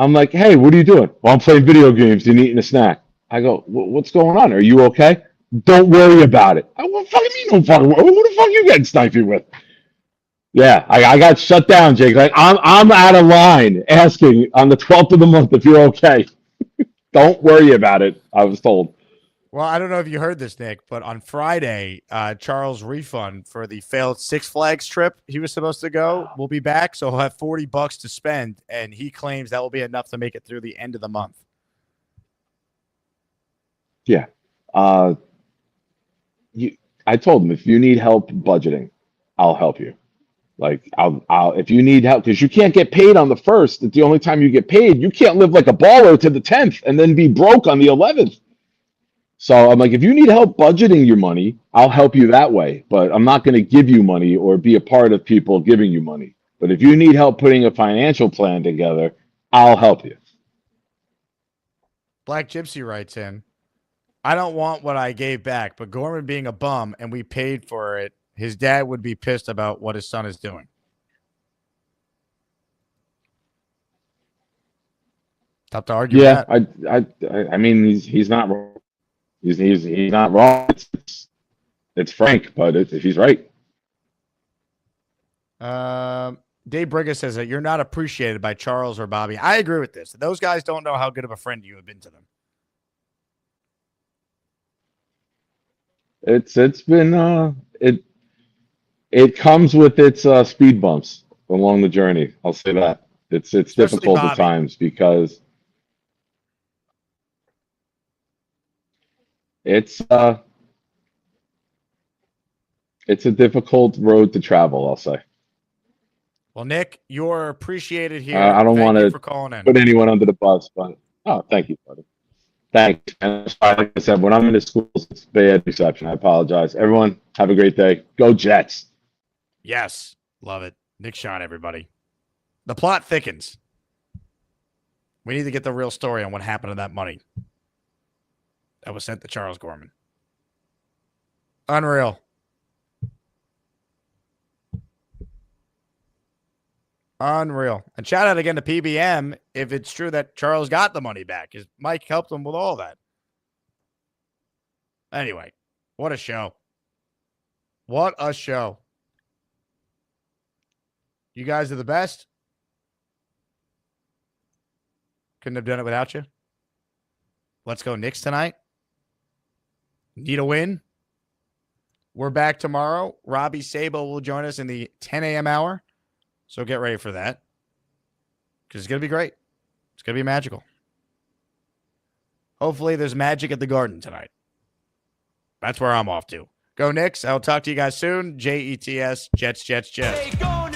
I'm like, hey, what are you doing? Well, I'm playing video games and eating a snack. I go, what's going on? Are you okay? Don't worry about it. I what fucking mean don't fucking worry? Who the fuck you getting sniped with? Yeah, I got shut down, Jake. Like I'm out of line asking on the 12th of the month if you're okay. Don't worry about it, I was told. Well, I don't know if you heard this, Nick, but on Friday, Charles' refund for the failed Six Flags trip he was supposed to go will be back, so he'll have $40 to spend, and he claims that will be enough to make it through the end of the month. Yeah. I told him, if you need help budgeting, I'll help you. Like, I'll if you need help, because you can't get paid on the 1st. It's the only time you get paid. You can't live like a baller to the 10th and then be broke on the 11th. So I'm like, if you need help budgeting your money, I'll help you that way. But I'm not going to give you money or be a part of people giving you money. But if you need help putting a financial plan together, I'll help you. Black Gypsy writes in, I don't want what I gave back, but Gorman being a bum and we paid for it, his dad would be pissed about what his son is doing. Tough to argue. Yeah, with I mean, he's not wrong. He's not wrong. It's Frank, but if he's right. Dave Brigga says that you're not appreciated by Charles or Bobby. I agree with this. Those guys don't know how good of a friend you have been to them. It's been it comes with its speed bumps along the journey. I'll say that. It's difficult Bobby. at times because it's a difficult road to travel, I'll say. Well, Nick, you're appreciated here. I don't want you to for calling in. put anyone under the bus, but thank you, buddy. Thanks. And like I said, when I'm in the schools, it's bad reception. I apologize. Everyone, have a great day. Go Jets. Yes. Love it. Nick Sean, everybody. The plot thickens. We need to get the real story on what happened to that money that was sent to Charles Gorman. Unreal. Unreal. And shout out again to PBM if it's true that Charles got the money back, because Mike helped him with all that. Anyway, what a show. What a show. You guys are the best. Couldn't have done it without you. Let's go Knicks tonight. Need a win. We're back tomorrow. Robbie Sabo will join us in the 10 a.m. hour. So get ready for that. Because it's going to be great. It's going to be magical. Hopefully there's magic at the Garden tonight. That's where I'm off to. Go Knicks. I'll talk to you guys soon. Jets, Jets, Jets. Hey, go